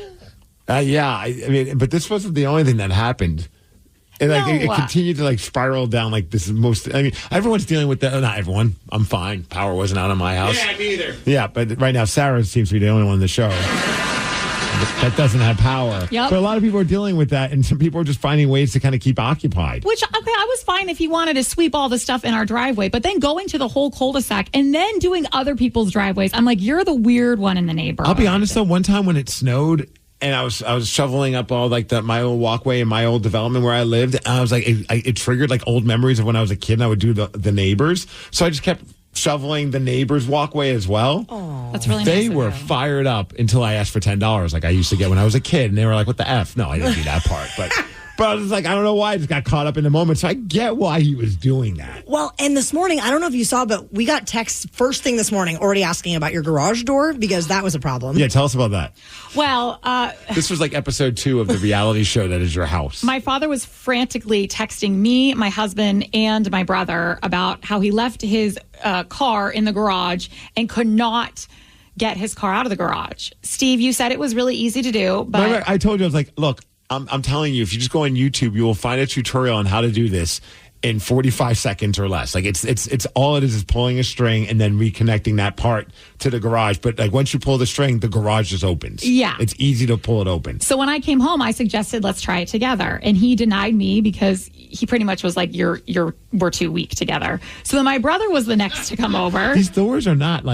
Yeah, I mean, but this wasn't the only thing that happened. And it continued to spiral down this is everyone's dealing with that. Not everyone. I'm fine. Power wasn't out of my house. Yeah, me either. Yeah, but right now Sarah seems to be the only one in the show that doesn't have power. Yep. But a lot of people are dealing with that, and some people are just finding ways to kind of keep occupied. Which, okay, I was fine if he wanted to sweep all the stuff in our driveway, but then going to the whole cul-de-sac and then doing other people's driveways, I'm like, you're the weird one in the neighborhood. I'll be honest, though, one time when it snowed, and I was shoveling up all my old walkway in my old development where I lived, and I was like, it triggered old memories of when I was a kid, and I would do the neighbors. So I just kept shoveling the neighbor's walkway as well. Oh, that's really nice. They were fired up until I asked for $10 like I used to get when I was a kid, and they were like, what the F? No, I didn't do that part. But I was like, I don't know why. I just got caught up in the moment. So I get why he was doing that. Well, and this morning, I don't know if you saw, but we got texts first thing this morning already asking about your garage door because that was a problem. Yeah, tell us about that. Well, this was episode 2 of the reality show that is your house. My father was frantically texting me, my husband, and my brother about how he left his car in the garage and could not get his car out of the garage. Steve, you said it was really easy to do, but Remember, I told you, I was like, look, I'm telling you, if you just go on YouTube, you will find a tutorial on how to do this in 45 seconds or less. It's all it is pulling a string and then reconnecting that part to the garage. But once you pull the string, the garage just opens. Yeah. It's easy to pull it open. So when I came home, I suggested let's try it together. And he denied me because he pretty much was like, we're too weak together. So then my brother was the next to come over. These doors are not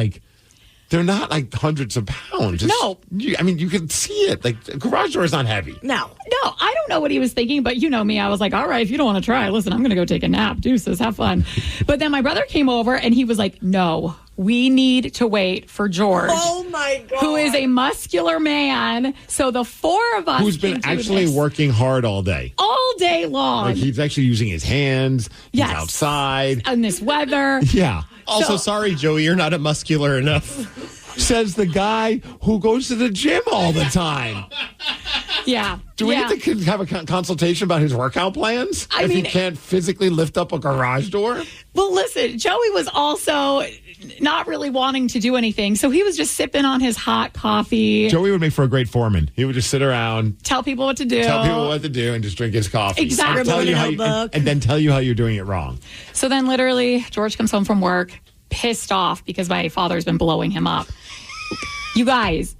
they're not hundreds of pounds. No. You can see it. The garage door is not heavy. No, I don't know what he was thinking, but you know me. I was like, all right, if you don't want to try, listen, I'm going to go take a nap. Deuces, have fun. But then my brother came over and he was like, no, we need to wait for George. Oh, my God. Who is a muscular man. So the four of us who's been actually working hard all day. All day long. He's actually using his hands. Yes. He's outside. In this weather. Yeah. Also, sorry, Joey, you're not muscular enough. Says the guy who goes to the gym all the time. Yeah. Do we need to have a consultation about his workout plans? If he can't physically lift up a garage door? Well, listen, Joey was also not really wanting to do anything. So he was just sipping on his hot coffee. Joey would make for a great foreman. He would just sit around. Tell people what to do. And just drink his coffee. Exactly. And then tell you how you're doing it wrong. So then literally George comes home from work pissed off because my father's been blowing him up. You guys,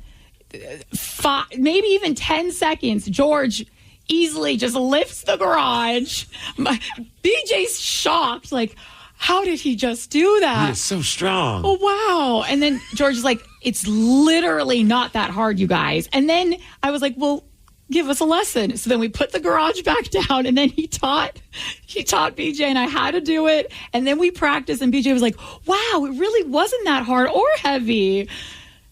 maybe even 10 seconds, George easily just lifts the garage. BJ's shocked, how did he just do that? He is so strong. Oh, wow. And then George is like, it's literally not that hard, you guys. And then I was like, well, give us a lesson. So then we put the garage back down, and then he taught BJ and I how to do it. And then we practiced, and BJ was like, wow, it really wasn't that hard or heavy.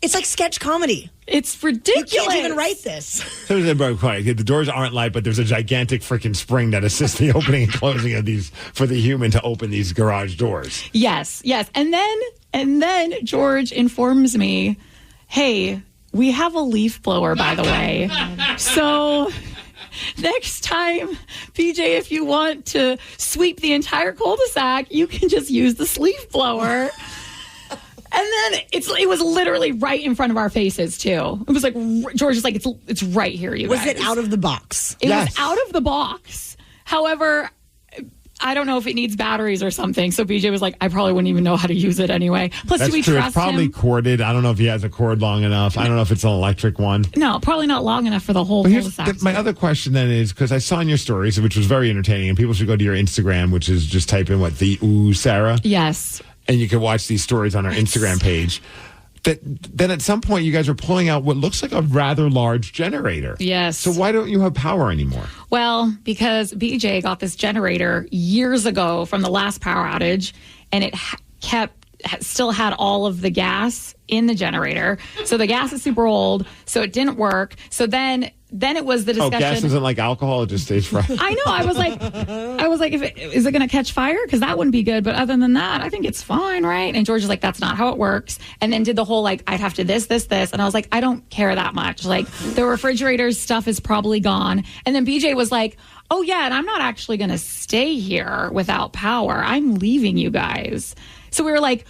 It's like sketch comedy. It's ridiculous. You can't even write this. The doors aren't light, but there's a gigantic freaking spring that assists the opening and closing of these for the human to open these garage doors. Yes. And then George informs me, hey, we have a leaf blower, by the way. So next time, PJ, if you want to sweep the entire cul-de-sac, you can just use the sleeve blower. And then it was literally right in front of our faces, too. It was like, George is like, it's right here, you guys. Was it out of the box? It was out of the box. However, I don't know if it needs batteries or something. So BJ was like, I probably wouldn't even know how to use it anyway. Plus, do we trust It's probably him? corded. I don't know if he has a cord long enough. I don't know if it's an electric one. No, probably not long enough for the whole cul-de-sac. My other question then is, because I saw in your stories, which was very entertaining, and people should go to your Instagram, which is just type in Sarah? Yes. And you can watch these stories on our Instagram page. Then at some point, you guys are pulling out what looks like a rather large generator. Yes. So why don't you have power anymore? Well, because BJ got this generator years ago from the last power outage, and it still had all of the gas in the generator. So the gas is super old, so it didn't work. So then it was the discussion. Oh, gas isn't like alcohol; it just stays fresh. I know. I was like, is it going to catch fire? Because that wouldn't be good. But other than that, I think it's fine, right? And George is like, that's not how it works. And then did the whole I'd have to this, and I was like, I don't care that much. Like the refrigerator's stuff is probably gone. And then BJ was like, oh yeah, and I'm not actually going to stay here without power. I'm leaving you guys. So we were like,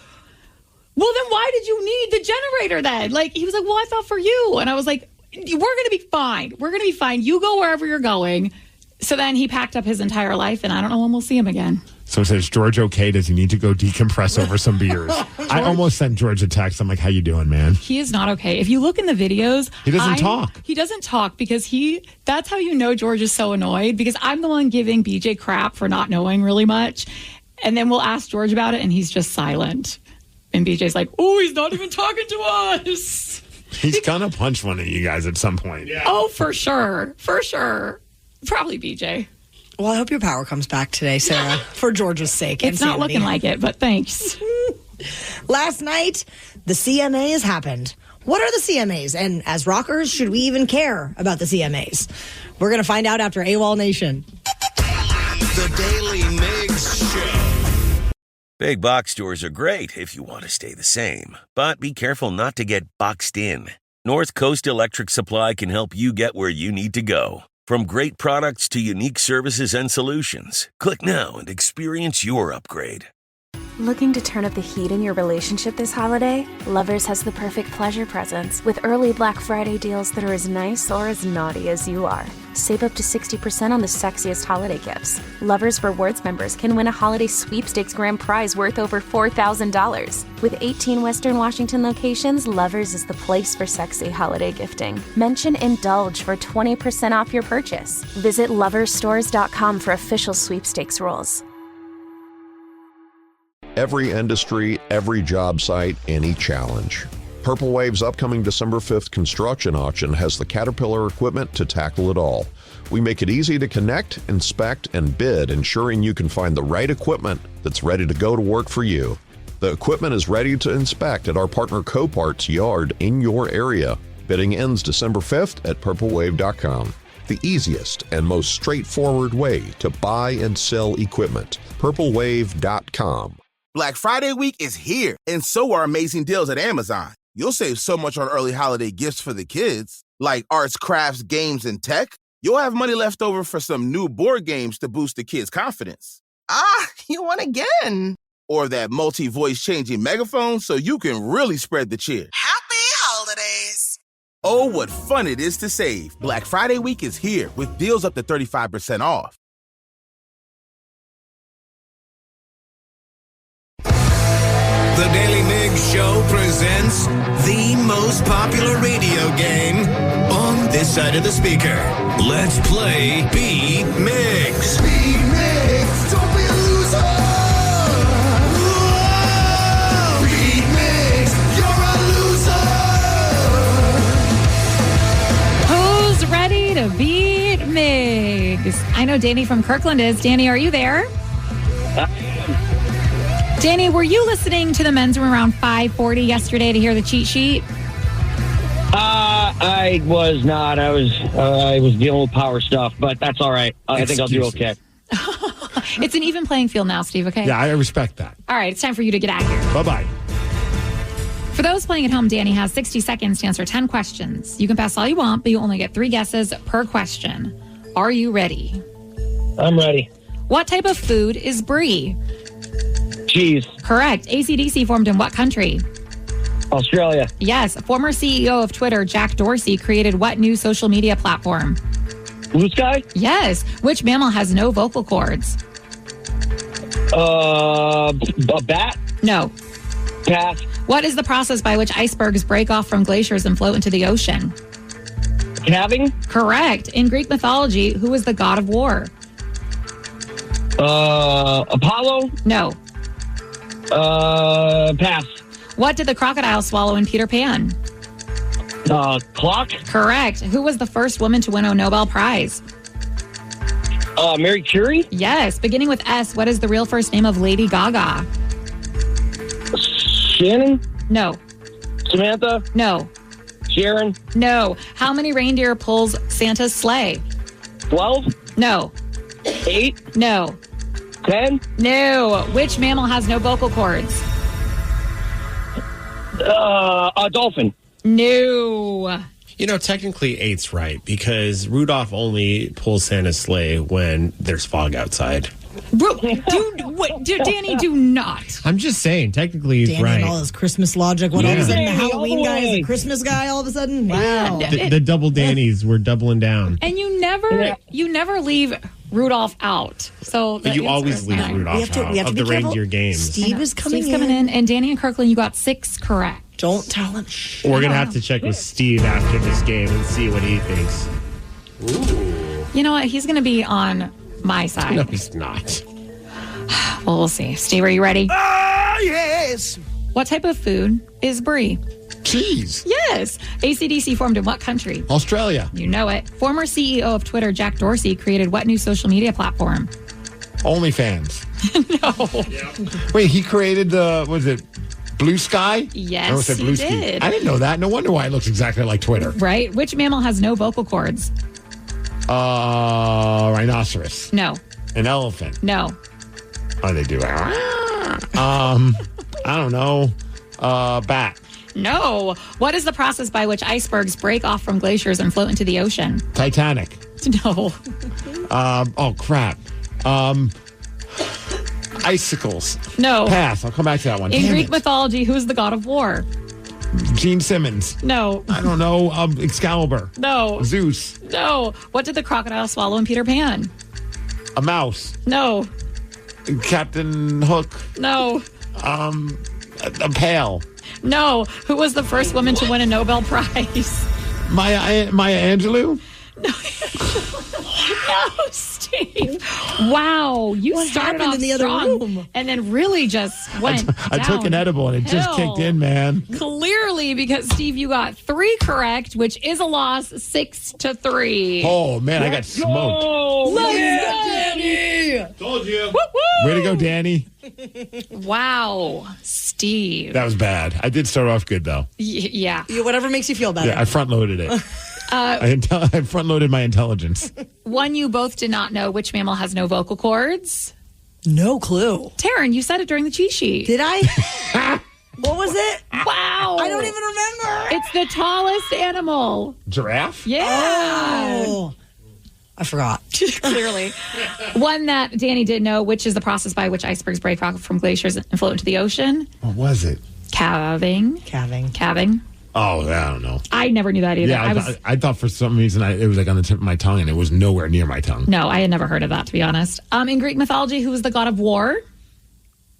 well, then why did you need the generator then? Like he was like, well, I thought for you, and I was like, we're going to be fine. We're going to be fine. You go wherever you're going. So then he packed up his entire life, and I don't know when we'll see him again. So it says, George, okay? Does he need to go decompress over some beers? I almost sent George a text. I'm like, how you doing, man? He is not okay. If you look in the videos, he doesn't talk. He doesn't talk because that's how you know George is so annoyed, because I'm the one giving BJ crap for not knowing really much. And then we'll ask George about it, and he's just silent. And BJ's like, oh, he's not even talking to us. He's gonna punch one of you guys at some point. Yeah. Oh, for sure. For sure. Probably BJ. Well, I hope your power comes back today, Sarah, for George's sake. It's not looking like it, but thanks. Last night, the CMAs happened. What are the CMAs? And as rockers, should we even care about the CMAs? We're going to find out after AWOL Nation. The Daily Migs Show. Big box stores are great if you want to stay the same. But be careful not to get boxed in. North Coast Electric Supply can help you get where you need to go. From great products to unique services and solutions. Click now and experience your upgrade. Looking to turn up the heat in your relationship this holiday? Lovers has the perfect pleasure presents with early Black Friday deals that are as nice or as naughty as you are. Save up to 60% on the sexiest holiday gifts. Lovers Rewards members can win a holiday sweepstakes grand prize worth over $4,000. With 18 Western Washington locations, Lovers is the place for sexy holiday gifting. Mention Indulge for 20% off your purchase. Visit loverstores.com for official sweepstakes rules. Every industry, every job site, any challenge. Purple Wave's upcoming December 5th construction auction has the Caterpillar equipment to tackle it all. We make it easy to connect, inspect, and bid, ensuring you can find the right equipment that's ready to go to work for you. The equipment is ready to inspect at our partner Copart's yard in your area. Bidding ends December 5th at purplewave.com. The easiest and most straightforward way to buy and sell equipment. purplewave.com. Black Friday week is here, and so are amazing deals at Amazon. You'll save so much on early holiday gifts for the kids, like arts, crafts, games, and tech. You'll have money left over for some new board games to boost the kids' confidence. You won again. Or that multi-voice changing megaphone so you can really spread the cheer. Happy holidays. Oh, what fun it is to save. Black Friday week is here with deals up to 35% off. The Daily Migs Show presents the most popular radio game on this side of the speaker. Let's play Beat Migs. Beat Migs, don't be a loser. Whoa! Beat Migs, you're a loser. Who's ready to beat Migs? I know Danny from Kirkland is. Danny, are you there? Danny, were you listening to the men's room around 5:40 yesterday to hear the cheat sheet? I was not. I was dealing with power stuff, but that's all right. I think I'll do okay. It's an even playing field now, Steve, okay? Yeah, I respect that. All right, it's time for you to get out of here. Bye-bye. For those playing at home, Danny has 60 seconds to answer 10 questions. You can pass all you want, but you only get 3 guesses per question. Are you ready? I'm ready. What type of food is brie? Cheese. Correct. AC/DC formed in what country? Australia. Yes. Former CEO of Twitter, Jack Dorsey, created what new social media platform? Blue Sky? Yes. Which mammal has no vocal cords? A bat? No. Pass. What is the process by which icebergs break off from glaciers and float into the ocean? Calving? Correct. In Greek mythology, who was the god of war? Apollo? No. Pass. What did the crocodile swallow in Peter Pan? Clock? Correct. Who was the first woman to win a Nobel Prize? Mary Curie? Yes. Beginning with S, what is the real first name of Lady Gaga? Shannon? No. Samantha? No. Sharon? No. How many reindeer pulls Santa's sleigh? 12? No. 8? No. 10? No. Which mammal has no vocal cords? A dolphin. No. You know, technically 8's right because Rudolph only pulls Santa's sleigh when there's fog outside. Danny, do not. I'm just saying, technically he's Danny right. and all his Christmas logic. What all of a sudden the Halloween guy is a Christmas guy all of a sudden? Wow. The double Dannies were doubling down. And you never leave Rudolph out. So But you always leave Rudolph out of the reindeer games. Steve is coming in. And Danny and Kirkland, you got 6 correct. Don't tell him. We're going to have to check with Steve after this game and see what he thinks. Ooh. You know what? He's going to be on my side. No, he's not. Well, we'll see. Steve, are you ready? Ah, yes. What type of food is brie? Cheese. Yes. AC/DC formed in what country? Australia. You know it. Former CEO of Twitter, Jack Dorsey, created what new social media platform? OnlyFans. No. Wait, he created was it Blue Sky? Yes, Blue he Ski? did. I didn't know that. No wonder why it looks exactly like Twitter. Right? Which mammal has no vocal cords? Rhinoceros. No. An elephant. No. Oh, they do. I don't know. Bat. No. What is the process by which icebergs break off from glaciers and float into the ocean? Titanic. No. Oh, crap. Icicles. No. Pass. I'll come back to that one. In Damn Greek it. mythology, who is the god of war? Gene Simmons. No. I don't know. Excalibur. No. Zeus. No. What did the crocodile swallow in Peter Pan? A mouse. No. Captain Hook. No. A pail. No. Who was the first woman to win a Nobel Prize? Maya Angelou? No, Steve. Wow. You What started happened off in the other strong room? and then really just went I took an edible and it just kicked in, man. Clearly, because Steve, you got 3 correct, which is a loss, 6-3. Oh, man, I got smoked. Let's go, Danny! Told you. Woo-woo! Way to go, Danny. Wow, Steve. That was bad. I did start off good, though. Yeah. Whatever makes you feel better. Yeah, I front-loaded it. I front-loaded my intelligence. One you both did not know. Which mammal has no vocal cords? No clue. Taryn, you said it during the cheat sheet. Did I? What was it? Wow. I don't even remember. It's the tallest animal. Giraffe? Yeah. Oh. I forgot. Clearly. One that Danny did know, which is the process by which icebergs break off from glaciers and float into the ocean. What was it? Calving. Oh, I don't know. I never knew that either. Yeah, I thought for some reason it was like on the tip of my tongue, and it was nowhere near my tongue. No, I had never heard of that, to be honest. In Greek mythology, who was the god of war?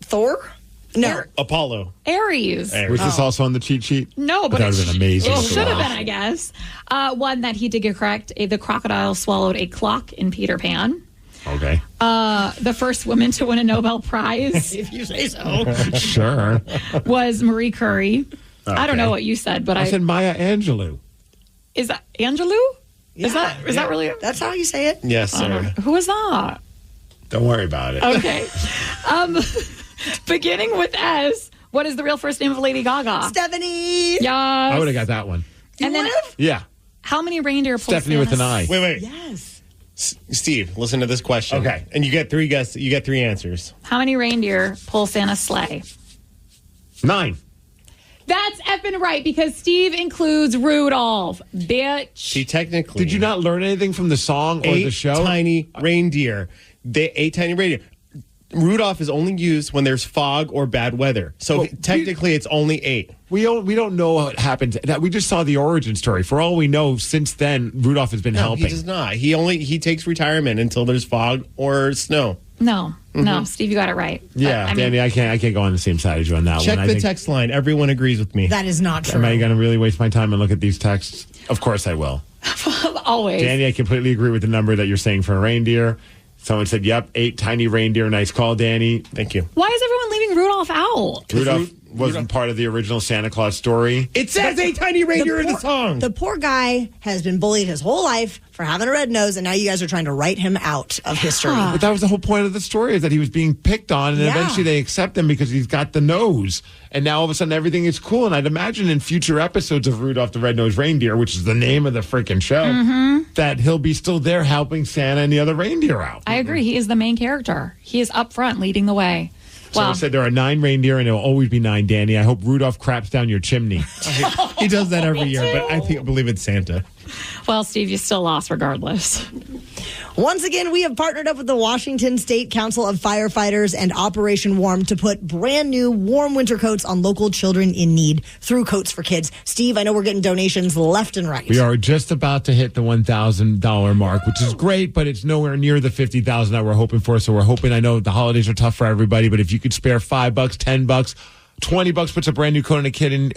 Thor? No. Apollo. Ares. Was this also on the cheat sheet? No, but that would have been amazing. It should have been, I guess. One that he did get correct. The crocodile swallowed a clock in Peter Pan. Okay. The first woman to win a Nobel Prize, If you say so. Sure. was Marie Curie. Okay. I don't know what you said, but I said Maya Angelou. Is that Angelou? Is that really? That's how you say it? Yes, sir. Who is that? Don't worry about it. Okay. Beginning with S, what is the real first name of Lady Gaga? Stephanie. Yes. I would have got that one. And then, Yeah. how many reindeer pull Stephanie with an Santa's- eye. Wait. Yes. Steve, listen to this question. Okay. And you get 3 guesses. You get 3 answers. How many reindeer pull Santa's sleigh? 9. That's effing right, because Steve includes Rudolph. Bitch. She technically. Did you not learn anything from the song or the show? Tiny reindeer. 8 tiny reindeer. Rudolph is only used when there's fog or bad weather. So technically, it's only 8. We don't know what happened. We just saw the origin story. For all we know, since then, Rudolph has been helping. He does not. He takes retirement until there's fog or snow. No, Steve, you got it right. Yeah, Danny, I can't go on the same side as you on that Check one. the text line. Everyone agrees with me. That is not true. Am I going to really waste my time and look at these texts? Of course I will. Always. Danny, I completely agree with the number that you're saying for a reindeer. Someone said, yep, 8 tiny reindeer. Nice call, Danny. Thank you. Why is everyone leaving Rudolph out? Rudolph wasn't part of the original Santa Claus story. It says 8 tiny reindeer in the song. The poor guy has been bullied his whole life for having a red nose, and now you guys are trying to write him out of history. But that was the whole point of the story, is that he was being picked on, and eventually they accept him because he's got the nose. And now all of a sudden everything is cool. And I'd imagine in future episodes of Rudolph the Red-Nosed Reindeer, which is the name of the freaking show, that he'll be still there helping Santa and the other reindeer out. I agree. He is the main character. He is up front leading the way. Someone said there are 9 reindeer, and it will always be 9, Danny. I hope Rudolph craps down your chimney. He does that every year, but I believe it's Santa. Well, Steve, you still lost regardless. Once again, we have partnered up with the Washington State Council of Firefighters and Operation Warm to put brand new warm winter coats on local children in need through Coats for Kids. Steve, I know we're getting donations left and right. We are just about to hit the $1,000 mark, which is great, but it's nowhere near the $50,000 that we're hoping for. So we're hoping, I know the holidays are tough for everybody, but if you could spare $5, $10, $20 puts a brand new coat on a kid in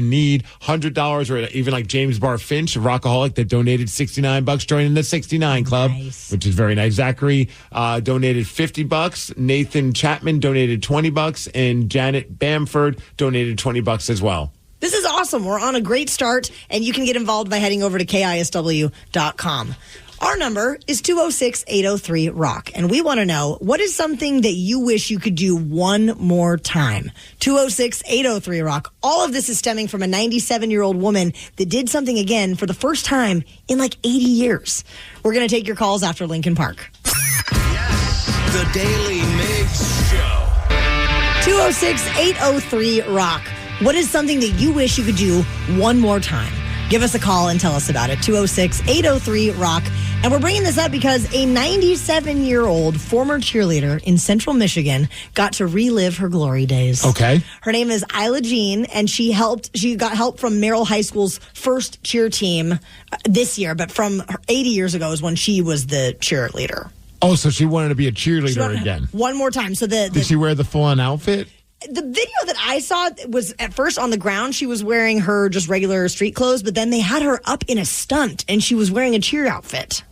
need. $100, or even like James Bar Finch, a rockaholic, that donated $69, joining the 69 Club, which is very nice. Zachary donated $50. Nathan Chapman donated $20, and Janet Bamford donated $20 as well. This is awesome. We're on a great start, and you can get involved by heading over to KISW.com. Our number is 206-803-ROCK, and we want to know, what is something that you wish you could do one more time? 206-803-ROCK. All of this is stemming from a 97-year-old woman that did something again for the first time in like 80 years. We're going to take your calls after Lincoln Park. The Daly Migs Show. 206-803-ROCK. What is something that you wish you could do one more time? Give us a call and tell us about it. 206-803-ROCK. And we're bringing this up because a 97-year-old former cheerleader in Central Michigan got to relive her glory days. Okay. Her name is Isla Jean, and she got help from Merrill High School's first cheer team this year, but from 80 years ago is when she was the cheerleader. Oh, so she wanted to be a cheerleader again. One more time. So did she wear the full-on outfit? The video that I saw was at first on the ground. She was wearing her just regular street clothes, but then they had her up in a stunt, and she was wearing a cheer outfit.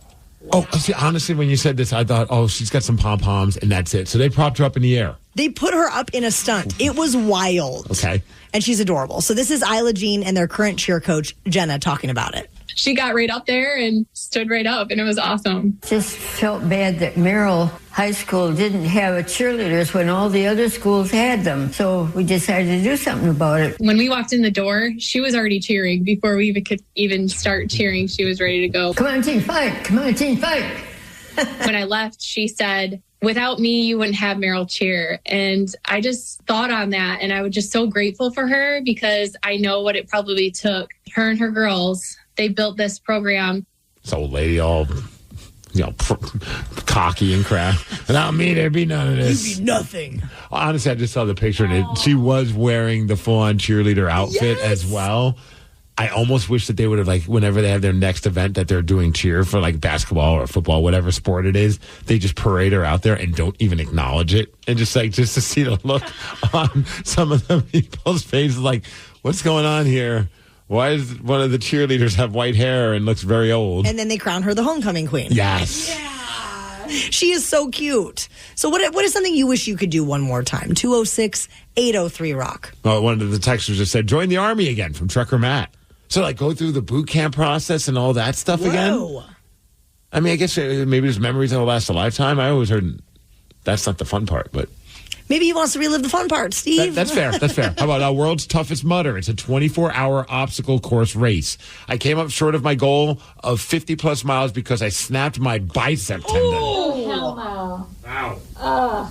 Oh, see, honestly, when you said this, I thought, oh, she's got some pom-poms, and that's it. So they propped her up in the air. They put her up in a stunt. It was wild. Okay. And she's adorable. So this is Isla Jean and their current cheer coach, Jenna, talking about it. She got right up there and stood right up, and it was awesome. Just felt bad that Merrill High School didn't have a cheerleaders when all the other schools had them. So we decided to do something about it. When we walked in the door, she was already cheering. Before we could even start cheering, she was ready to go. Come on, team, fight. Come on, team, fight. When I left, she said, without me, you wouldn't have Merrill cheer. And I just thought on that, and I was just so grateful for her because I know what it probably took. Her and her girls, they built this program. This old lady all, cocky and crap. Without me, there'd be none of this. You'd be nothing. Honestly, I just saw the picture, and she was wearing the full-on cheerleader outfit as well. I almost wish that they would have, whenever they have their next event that they're doing cheer for, basketball or football, whatever sport it is, they just parade her out there and don't even acknowledge it. And just to see the look on some of the people's faces, what's going on here? Why does one of the cheerleaders have white hair and looks very old? And then they crown her the homecoming queen. Yes. Yeah. She is so cute. So what is something you wish you could do one more time? 206-803-ROCK. Well, one of the texters just said, join the Army again, from Trucker Matt. So, go through the boot camp process and all that stuff again? I mean, I guess maybe there's memories that will last a lifetime. I always heard that's not the fun part, but... Maybe he wants to relive the fun part, Steve. That's fair. That's fair. How about our World's Toughest Mudder? It's a 24-hour obstacle course race. I came up short of my goal of 50-plus miles because I snapped my bicep tendon. Oh, hell no. Wow.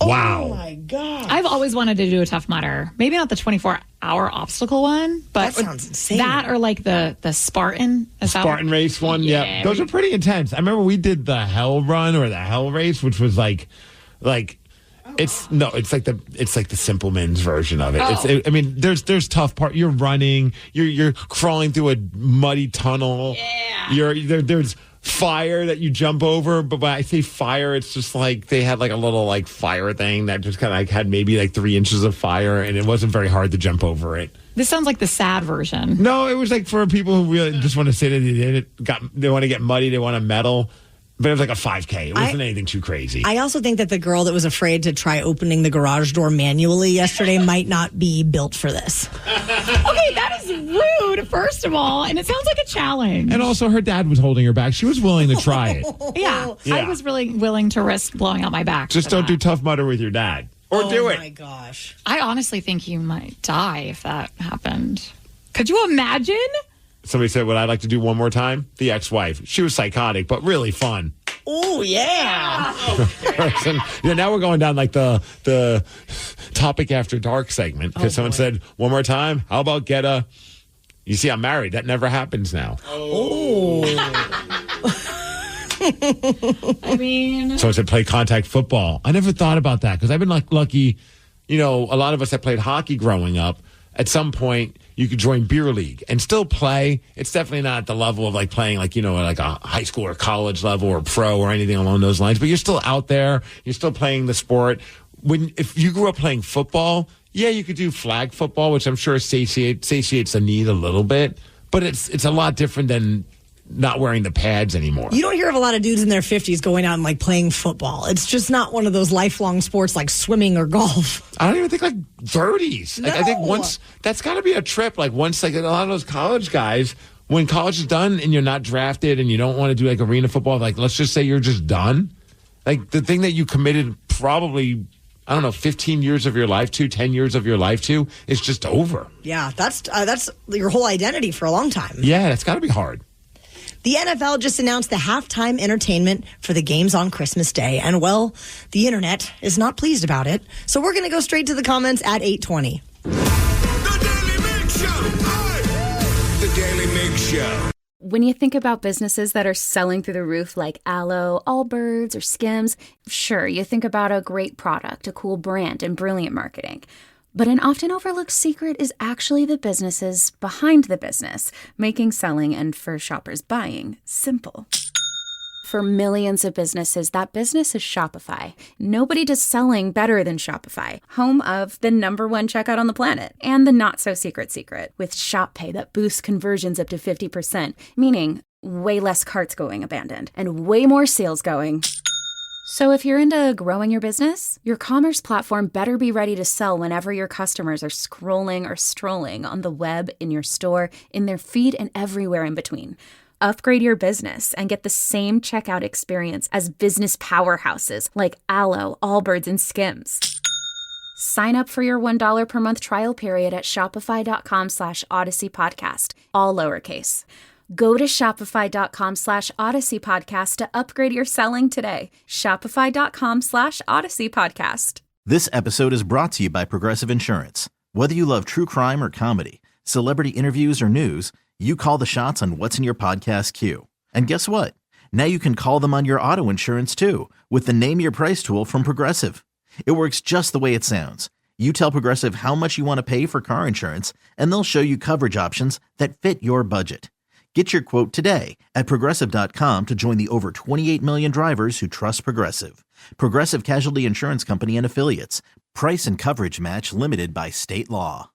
Wow. Oh, my God. I've always wanted to do a Tough Mudder. Maybe not the 24-hour obstacle one, but that sounds insane. That or like the Spartan. Spartan race one, yeah. Those are pretty intense. I remember we did the Hell Run or the Hell Race, which was like it's like the Simpleman's version of it. I mean, there's tough part. You're running, you're crawling through a muddy tunnel. Yeah. There's fire that you jump over, but when I say fire, it's just like they had like a little like fire thing that just kind of like had maybe like 3 inches of fire, and it wasn't very hard to jump over it. This sounds like the sad version. No, it was like for people who really just want to say that they did it. They want to get muddy, they want to medal. But it was like a 5K. It wasn't anything too crazy. I also think that the girl that was afraid to try opening the garage door manually yesterday might not be built for this. Okay, that is rude, first of all, and it sounds like a challenge. And also, her dad was holding her back. She was willing to try it. Yeah, I was really willing to risk blowing out my back. Just don't do Tough Mudder with your dad. Or do it. Oh, my gosh. I honestly think you might die if that happened. Could you imagine? Somebody said, would I like to do one more time? The ex-wife. She was psychotic, but really fun. Oh, yeah. Now we're going down like the topic after dark segment because someone said, one more time, how about get a... You see, I'm married. That never happens now. Oh. I mean... Someone said play contact football. I never thought about that because I've been like lucky. You know, a lot of us that played hockey growing up, at some point... You could join beer league and still play. It's definitely not at the level of like playing like, you know, like a high school or college level or pro or anything along those lines. But you're still out there. You're still playing the sport. If you grew up playing football, yeah, you could do flag football, which I'm sure satiates the need a little bit. But it's a lot different than not wearing the pads anymore. You don't hear of a lot of dudes in their 50s going out and like playing football. It's just not one of those lifelong sports like swimming or golf. I don't even think like 30s. No. Like, I think once that's got to be a trip. Like once like a lot of those college guys, when college is done and you're not drafted and you don't want to do like arena football, like let's just say you're just done. Like the thing that you committed probably, I don't know, 15 years of your life to, 10 years of your life to, is just over. Yeah, that's your whole identity for a long time. Yeah, it's got to be hard. The NFL just announced the halftime entertainment for the games on Christmas Day. And, well, the internet is not pleased about it. So we're going to go straight to the comments at 8:20. The Daily Migs Show. The Daily Migs Show. When you think about businesses that are selling through the roof like Aloe, Allbirds, or Skims, sure, you think about a great product, a cool brand, and brilliant marketing. But an often overlooked secret is actually the businesses behind the business, making selling and for shoppers buying simple. For millions of businesses, that business is Shopify. Nobody does selling better than Shopify, home of the #1 checkout on the planet and the not-so-secret with Shop Pay that boosts conversions up to 50%, meaning way less carts going abandoned and way more sales going. So if you're into growing your business, your commerce platform better be ready to sell whenever your customers are scrolling or strolling on the web, in your store, in their feed, and everywhere in between. Upgrade your business and get the same checkout experience as business powerhouses like Aloe, Allbirds, and Skims. Sign up for your $1 per month trial period at shopify.com/Odyssey Podcast, all lowercase. Go to shopify.com/Odyssey Podcast to upgrade your selling today. Shopify.com/Odyssey Podcast. This episode is brought to you by Progressive Insurance. Whether you love true crime or comedy, celebrity interviews or news, you call the shots on what's in your podcast queue. And guess what? Now you can call them on your auto insurance too with the Name Your Price tool from Progressive. It works just the way it sounds. You tell Progressive how much you want to pay for car insurance, and they'll show you coverage options that fit your budget. Get your quote today at Progressive.com to join the over 28 million drivers who trust Progressive. Progressive Casualty Insurance Company and Affiliates. Price and coverage match limited by state law.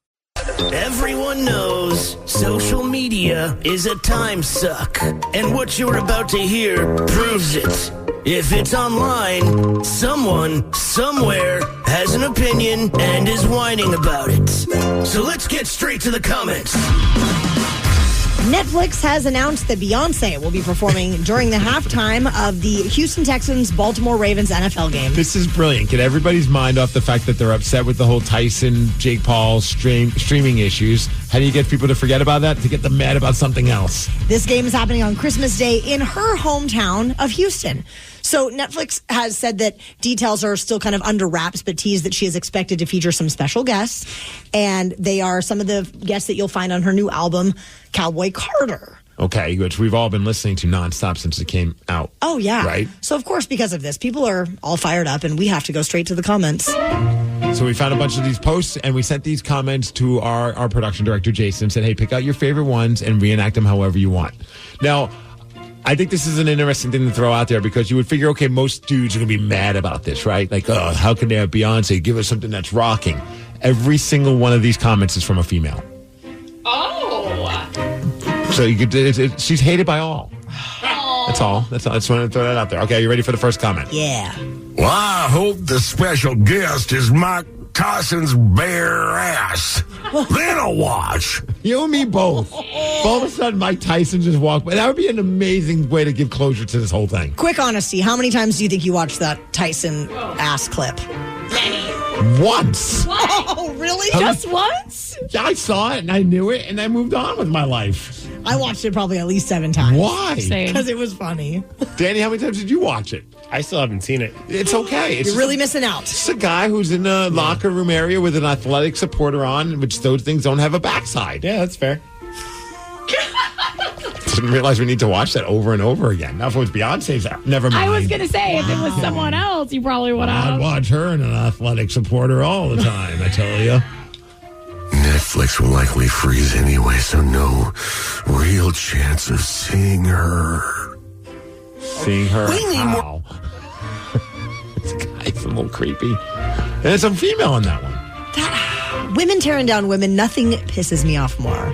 Everyone knows social media is a time suck. And what you're about to hear proves it. If it's online, someone, somewhere, has an opinion and is whining about it. So let's get straight to the comments. Netflix has announced that Beyonce will be performing during the halftime of the Houston Texans Baltimore Ravens NFL game. This is brilliant. Get everybody's mind off the fact that they're upset with the whole Tyson, Jake Paul streaming issues. How do you get people to forget about that? To get them mad about something else. This game is happening on Christmas Day in her hometown of Houston. So Netflix has said that details are still kind of under wraps, but teased that she is expected to feature some special guests. And they are some of the guests that you'll find on her new album, Cowboy Carter. Okay, which we've all been listening to nonstop since it came out. Oh, yeah. Right? So, of course, because of this, people are all fired up, and we have to go straight to the comments. So we found a bunch of these posts, and we sent these comments to our production director, Jason, and said, hey, pick out your favorite ones and reenact them however you want. Now, I think this is an interesting thing to throw out there because you would figure, okay, most dudes are going to be mad about this, right? Like, oh, how can they have Beyonce give us something that's rocking? Every single one of these comments is from a female. Oh. So you could, she's hated by all. That's all. I just wanted to throw that out there. Okay, you ready for the first comment? Yeah. Well, I hope the special guest is Mike Tyson's bare ass. Then I'll watch. You and me both. All of a sudden, Mike Tyson just walked by. That would be an amazing way to give closure to this whole thing. Quick honesty. How many times do you think you watched that Tyson ass clip? Once. Oh, really? Just once? Yeah, I saw it and I knew it and I moved on with my life. I watched it probably at least 7 times. Why? Because it was funny. Danny, how many times did you watch it? I still haven't seen it. It's okay. You're really missing out. It's a guy who's in the locker room area with an athletic supporter on, which those things don't have a backside. Yeah, that's fair. Didn't realize we need to watch that over and over again. Now, if it was Beyonce's, never mind. I was going to say, if it was someone else, you probably would have. I'd watch her and an athletic supporter all the time, I tell you. Netflix will likely freeze anyway, so no real chance of seeing her. Seeing her? We need how? It's a little creepy. And there's some female in that one. Women tearing down women, nothing pisses me off more.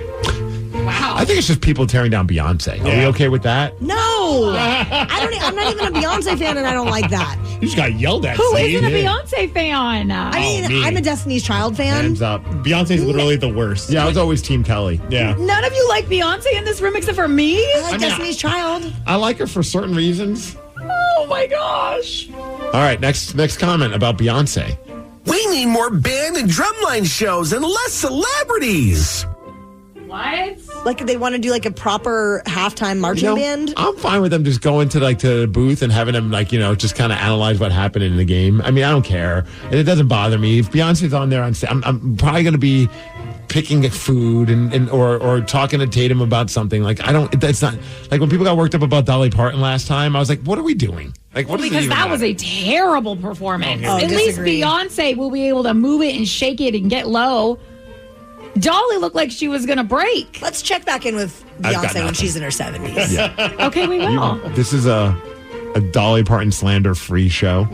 Wow. I think it's just people tearing down Beyonce. Are we okay with that? No. I'm not even a Beyonce fan, and I don't like that. You just got yelled at. Who isn't a Beyonce fan? I mean, I'm a Destiny's Child fan. Hands up. Beyonce's literally the worst. Yeah, I was always Team Kelly. Yeah. None of you like Beyonce in this room except for me? I like Destiny's Child. I like her for certain reasons. Oh, my gosh. All right, next comment about Beyonce. We need more band and drumline shows and less celebrities. What? Like they want to do like a proper halftime marching band? I'm fine with them just going to the booth and having them just kind of analyze what happened in the game. I mean, I don't care. It doesn't bother me. If Beyonce's on there, I'm probably going to be picking food or talking to Tatum about something. That's not like when people got worked up about Daly Parton last time. I was like, what are we doing? Like, what? Because that was a terrible performance. Oh, At least Beyonce will be able to move it and shake it and get low. Dolly looked like she was going to break. Let's check back in with Beyonce when she's in her 70s. Yeah. Okay, we will. This is a Dolly Parton slander-free show.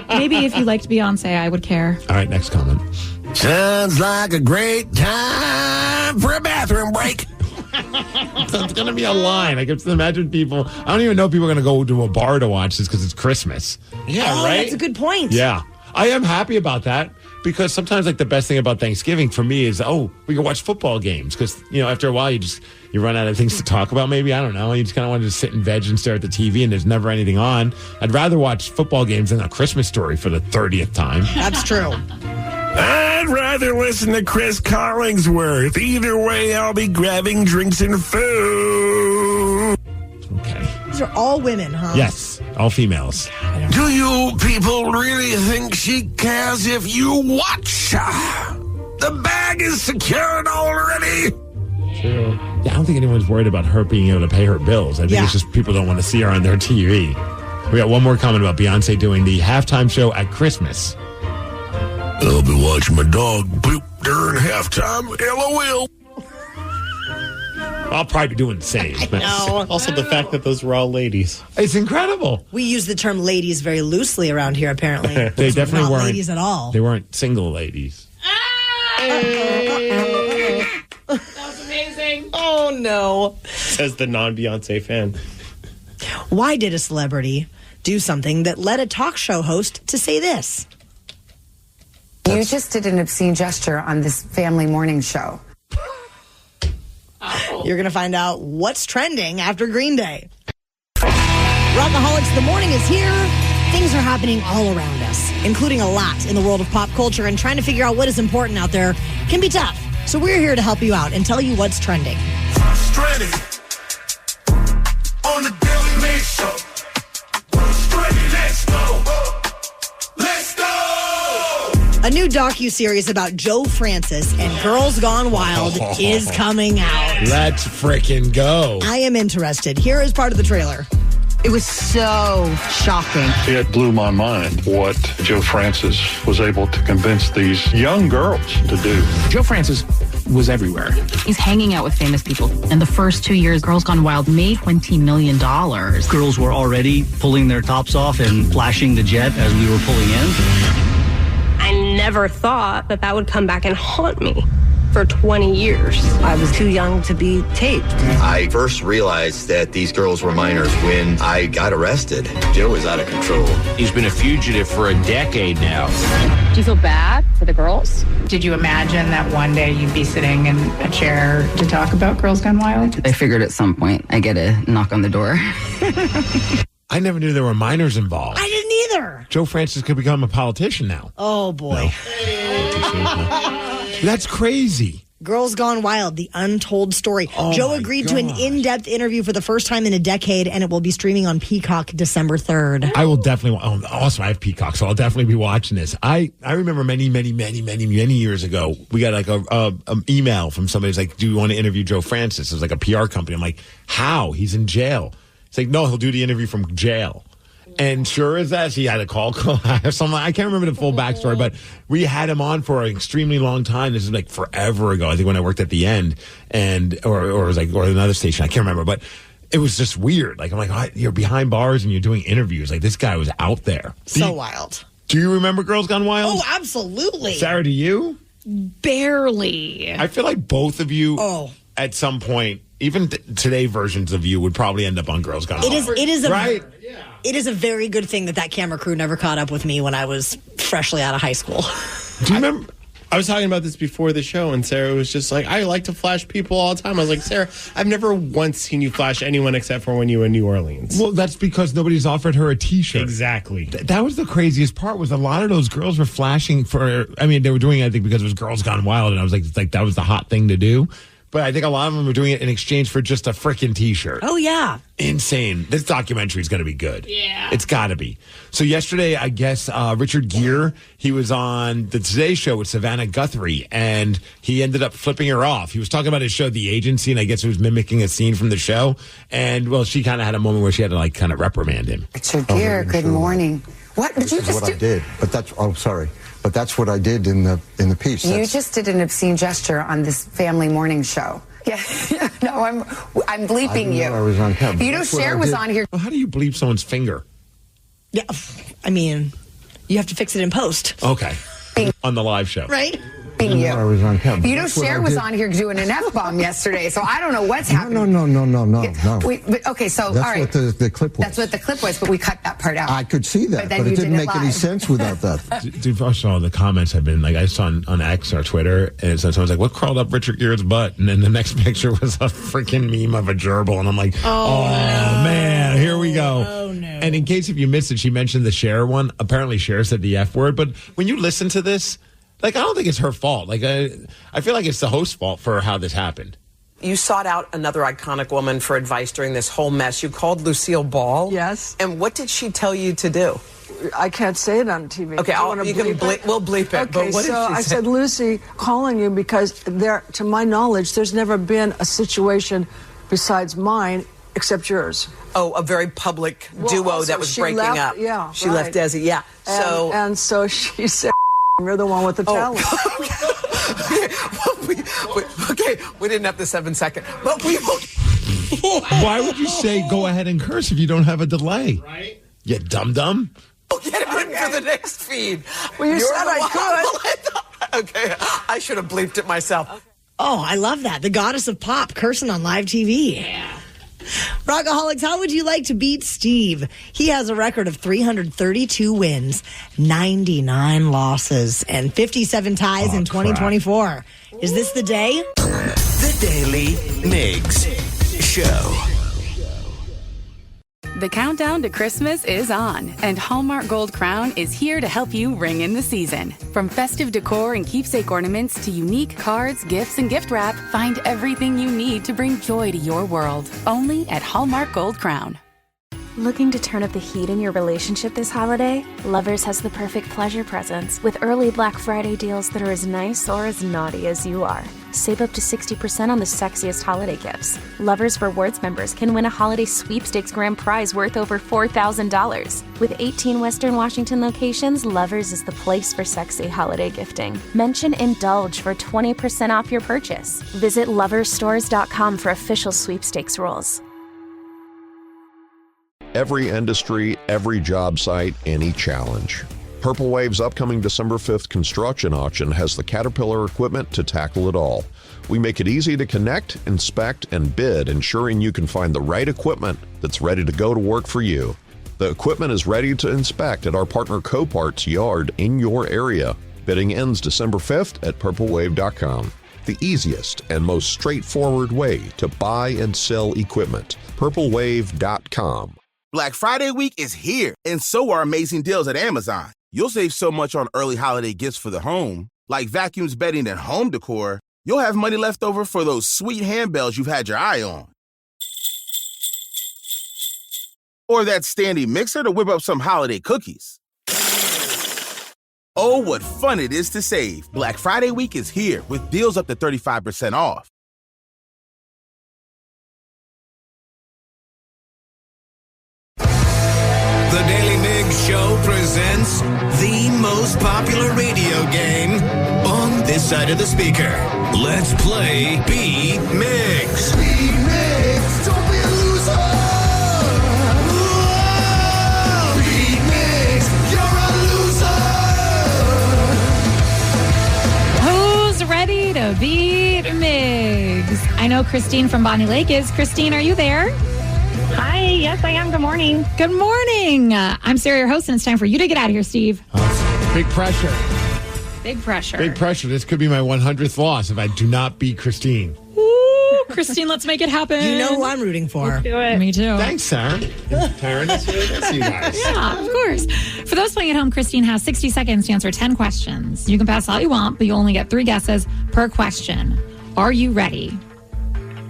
Maybe if you liked Beyonce, I would care. All right, next comment. Sounds like a great time for a bathroom break. It's going to be a line. I can imagine people. I don't even know if people are going to go to a bar to watch this because it's Christmas. Yeah, right? That's a good point. Yeah. I am happy about that because sometimes the best thing about Thanksgiving for me is, we can watch football games because, after a while you run out of things to talk about maybe. I don't know. You just kind of want to just sit and veg and stare at the TV and there's never anything on. I'd rather watch football games than A Christmas Story for the 30th time. That's true. I'd rather listen to Chris Collingsworth. Either way, I'll be grabbing drinks and food. Okay. These are all women, huh? Yes, all females. Do you people really think she cares if you watch? The bag is secured already. True. Yeah, I don't think anyone's worried about her being able to pay her bills. I think it's just people don't want to see her on their TV. We got one more comment about Beyonce doing the halftime show at Christmas. I'll be watching my dog poop during halftime. LOL. I'll probably be doing the same. No. Also, the fact that those were all ladies. It's incredible. We use the term ladies very loosely around here, apparently. They definitely not weren't ladies at all. They weren't single ladies. That was amazing. Oh, no. Says the non-Beyonce fan. Why did a celebrity do something that led a talk show host to say this? You just did an obscene gesture on this family morning show. You're going to find out what's trending after Green Day. Rockaholics, the morning is here. Things are happening all around us, including a lot in the world of pop culture, and trying to figure out what is important out there can be tough. So we're here to help you out and tell you what's trending. Trending on the Daily Mix Show. A new docuseries about Joe Francis and Girls Gone Wild is coming out. Let's frickin' go. I am interested. Here is part of the trailer. It was so shocking. It blew my mind what Joe Francis was able to convince these young girls to do. Joe Francis was everywhere. He's hanging out with famous people. In the first 2 years, Girls Gone Wild made $20 million. Girls were already pulling their tops off and flashing the jet as we were pulling in. I never thought that would come back and haunt me. For 20 years. I was too young to be taped. I first realized that these girls were minors when I got arrested. Joe was out of control. He's been a fugitive for a decade now. Do you feel bad for the girls? Did you imagine that one day you'd be sitting in a chair to talk about Girls Gone Wild? I figured at some point I get a knock on the door. I never knew there were minors involved. I didn't either. Joe Francis could become a politician now. Oh, boy. That's crazy. Girls Gone Wild, the untold story. Oh Joe agreed to an in-depth interview for the first time in a decade, and it will be streaming on Peacock December 3rd. I will definitely. Also, I have Peacock, so I'll definitely be watching this. I remember many years ago, we got like a email from somebody who's like, "Do you want to interview Joe Francis?" It was like a PR company. I'm like, "How? He's in jail." It's like, "No, he'll do the interview from jail." And sure as that, he had a call. I can't remember the full backstory, but we had him on for an extremely long time. This is like forever ago. I think when I worked at the end, or it was like or another station. I can't remember, but it was just weird. Like I'm like, oh, you're behind bars and you're doing interviews. Like this guy was out there. So wild. Do you remember Girls Gone Wild? Oh, absolutely. Sarah, do you? Barely. I feel like both of you at some point. Even today, versions of you would probably end up on Girls Gone Wild. It is right. It is a very good thing that camera crew never caught up with me when I was freshly out of high school. Do you remember? I was talking about this before the show, and Sarah was just like, I like to flash people all the time. I was like, Sarah, I've never once seen you flash anyone except for when you were in New Orleans. Well, that's because nobody's offered her a T-shirt. Exactly. That was the craziest part, was a lot of those girls were flashing for, I mean, they were doing it, I think, because it was Girls Gone Wild, and I was like that was the hot thing to do. But I think a lot of them were doing it in exchange for just a freaking T-shirt. Oh, yeah. Insane. This documentary is going to be good. Yeah. It's got to be. So yesterday, I guess, Richard Gere, he was on the Today Show with Savannah Guthrie, and he ended up flipping her off. He was talking about his show, The Agency, and I guess it was mimicking a scene from the show. And, well, she kind of had a moment where she had to, like, kind of reprimand him. Richard Gere, good morning. What did you just do? I did, but that's, sorry. But that's what I did in the piece. You just did an obscene gesture on this family morning show. Yeah, no, I'm bleeping you. I was on camera. You know, Cher was on here. Well, how do you bleep someone's finger? Yeah, I mean, you have to fix it in post. Okay. On the live show. Right? You. I was on camera. You know, Cher was on here doing an F-bomb yesterday, so I don't know what's happening. No. Okay, so, that's all right. That's what the clip was. That's what the clip was, but we cut that part out. I could see that, but it didn't make any sense without that. Dude, first of all, the comments have been, like, I saw on X or Twitter, and so someone's like, what crawled up Richard Gere's butt? And then the next picture was a freaking meme of a gerbil, and I'm like, oh man, here we go. Oh, no. And in case if you missed it, she mentioned the Cher one. Apparently, Cher said the F word, but when you listen to this, like, I don't think it's her fault. Like, I feel like it's the host's fault for how this happened. You sought out another iconic woman for advice during this whole mess. You called Lucille Ball. Yes. And what did she tell you to do? I can't say it on TV. Okay, we'll bleep it. Okay, but what so did she I say? said, Lucy, calling you because to my knowledge, there's never been a situation besides mine except yours. Oh, a very public duo that was breaking up. Yeah, she left Desi. Yeah. And so she said, "You're the one with the talent." Okay, we didn't have the 7-second, but we will. Why would you say go ahead and curse if you don't have a delay? Right? You dum-dum. We'll get it in for the next feed. Well, you said I could. Okay, I should have bleeped it myself. Okay. Oh, I love that. The goddess of pop cursing on live TV. Yeah. Rockaholics, how would you like to beat Steve? He has a record of 332 wins, 99 losses, and 57 ties in 2024. Is this the day? The Daly Migs Show. The countdown to Christmas is on, and Hallmark Gold Crown is here to help you ring in the season. From festive decor and keepsake ornaments to unique cards, gifts, and gift wrap, find everything you need to bring joy to your world. Only at Hallmark Gold Crown. Looking to turn up the heat in your relationship this holiday? Lovers has the perfect pleasure presents with early Black Friday deals that are as nice or as naughty as you are. Save up to 60% on the sexiest holiday gifts. Lovers Rewards members can win a holiday sweepstakes grand prize worth over $4,000. With 18 Western Washington locations, Lovers is the place for sexy holiday gifting. Mention Indulge for 20% off your purchase. Visit loversstores.com for official sweepstakes rules. Every industry, every job site, any challenge. Purple Wave's upcoming December 5th construction auction has the Caterpillar equipment to tackle it all. We make it easy to connect, inspect, and bid, ensuring you can find the right equipment that's ready to go to work for you. The equipment is ready to inspect at our partner Copart's yard in your area. Bidding ends December 5th at purplewave.com. The easiest and most straightforward way to buy and sell equipment. purplewave.com. Black Friday week is here, and so are amazing deals at Amazon. You'll save so much on early holiday gifts for the home, like vacuums, bedding, and home decor. You'll have money left over for those sweet handbells you've had your eye on. Or that standing mixer to whip up some holiday cookies. Oh, what fun it is to save. Black Friday week is here with deals up to 35% off. The Daily Migs Show presents the most popular radio game on this side of the speaker. Let's play Beat Migs. Beat Migs, don't be a loser. Whoa. Beat Migs, you're a loser. Who's ready to beat Migs? I know Christine from Bonnie Lake is. Christine, are you there? Hi, yes, I am. Good morning. Good morning. I'm Sarah, your host, and it's time for you to get out of here, Steve. Big pressure. Big pressure. Big pressure. This could be my 100th loss if I do not beat Christine. Ooh, Christine, let's make it happen. You know who I'm rooting for. Let's do it. Me too. Thanks, Sarah. Taryn, that's you guys. Yeah, of course. For those playing at home, Christine has 60 seconds to answer 10 questions. You can pass all you want, but you only get 3 guesses per question. Are you ready?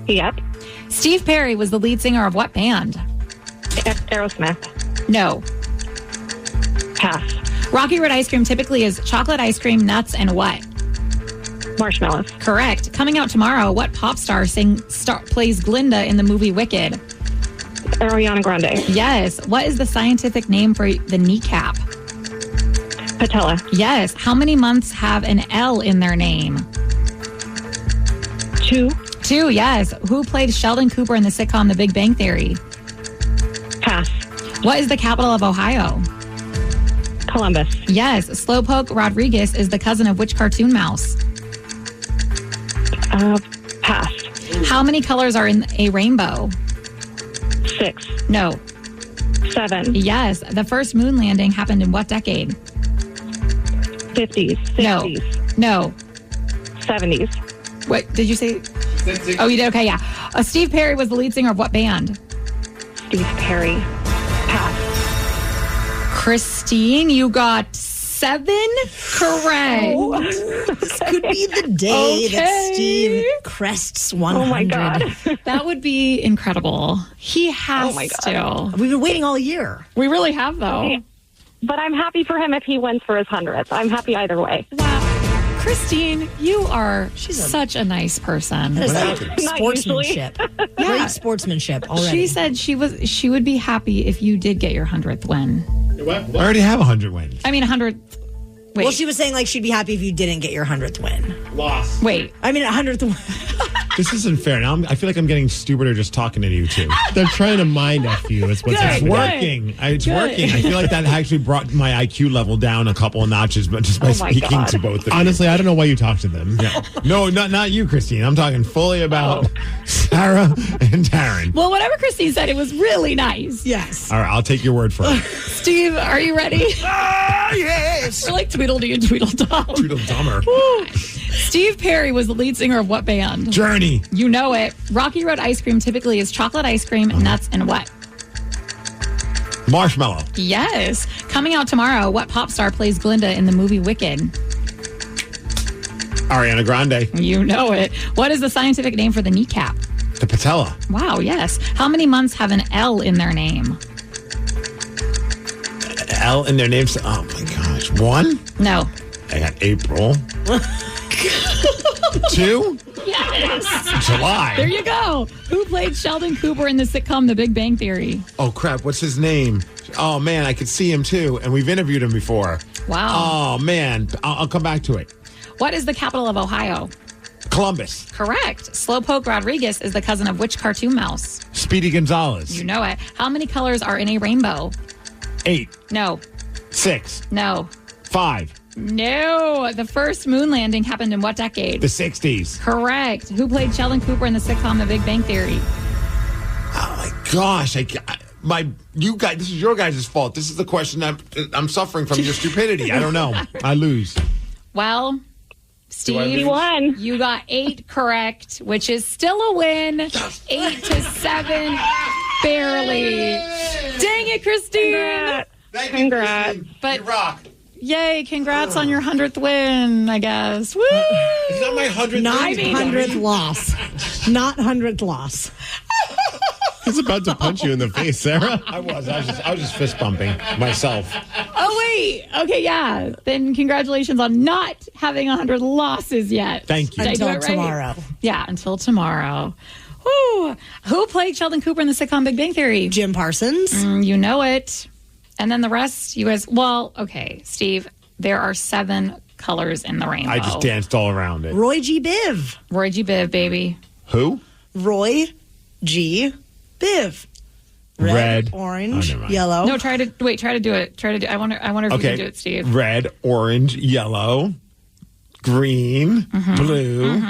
Yep. Steve Perry was the lead singer of what band? Aerosmith. No. Pass. Rocky Road ice cream typically is chocolate ice cream, nuts, and what? Marshmallows. Correct. Coming out tomorrow, what pop star plays Glinda in the movie Wicked? Ariana Grande. Yes. What is the scientific name for the kneecap? Patella. Yes. How many months have an L in their name? 2. 2, yes. Who played Sheldon Cooper in the sitcom The Big Bang Theory? Pass. What is the capital of Ohio? Columbus. Yes. Slowpoke Rodriguez is the cousin of which cartoon mouse? Pass. How many colors are in a rainbow? 6. No. 7. Yes. The first moon landing happened in what decade? 50s. 60s. No. 70s. What did you say? Oh, you did? Okay, yeah. Steve Perry was the lead singer of what band? Steve Perry. Pass. Christine, you got 7 correct. Oh, this could be the day that Steve crests 100. Oh, my God. That would be incredible. He has to. We've been waiting all year. We really have, though. Okay. But I'm happy for him if he wins for his 100th. I'm happy either way. Wow. Christine, you are such a nice person. That is like sportsmanship. Great sportsmanship already. She said she would be happy if you did get your 100th win. What? I already have 100 wins. I mean, 100. Wait. Well, she was saying like she'd be happy if you didn't get your 100th win. Loss. Wait. I mean, 100th win. This isn't fair. Now I feel like I'm getting stupider just talking to you two. They're trying to mind F you. It's working. It's working. I feel like that actually brought my IQ level down a couple of notches, but just by speaking to both of you. Honestly, I don't know why you talk to them. Yeah. No, not you, Christine. I'm talking fully about Sarah and Taryn. Well, whatever Christine said, it was really nice. Yes. All right, I'll take your word for it. Steve, are you ready? Yes. We're like Tweedledee and Tweedledum. Tweedledummer. Steve Perry was the lead singer of what band? Journey. You know it. Rocky Road ice cream typically is chocolate ice cream, nuts, and what? Marshmallow. Yes. Coming out tomorrow, what pop star plays Glinda in the movie Wicked? Ariana Grande. You know it. What is the scientific name for the kneecap? The patella. Wow, yes. How many months have an L in their name? L in their names. Oh my gosh. 1? No. I got April. 2? Yes. July. There you go. Who played Sheldon Cooper in the sitcom The Big Bang Theory? Oh, crap. What's his name? Oh, man. I could see him, too. And we've interviewed him before. Wow. Oh, man. I'll come back to it. What is the capital of Ohio? Columbus. Correct. Slowpoke Rodriguez is the cousin of which cartoon mouse? Speedy Gonzalez. You know it. How many colors are in a rainbow? 8. No. 6. No. 5. No. The first moon landing happened in what decade? The 60s. Correct. Who played Sheldon Cooper in the sitcom The Big Bang Theory? Oh, my gosh. You guys, this is your guys' fault. This is the question I'm suffering from your stupidity. I don't know. I lose. Well, Steve, won. You got 8 correct, which is still a win. 8-7, barely. Dang it, Christine! Congrats. But you rock. Yay! Congrats on your 100th win. I guess. Woo! It's not my 100th. Not 100th loss. Not 100th loss. He's about to punch you in the face, Sarah. I was just fist bumping myself. Oh wait. Okay, yeah. Then congratulations on not having 100 losses yet. Thank you. Did I do Until it right? tomorrow. Yeah, until tomorrow. Woo. Who played Sheldon Cooper in the sitcom Big Bang Theory? Jim Parsons. You know it. And then the rest, you guys. Well, okay, Steve. There are 7 colors in the rainbow. I just danced all around it. Roy G. Biv. Roy G. Biv, baby. Who? Roy G. Biv. Red. Orange. never mind. Yellow. No, try to do it. I wonder if you can do it, Steve. Red, orange, yellow, green, blue.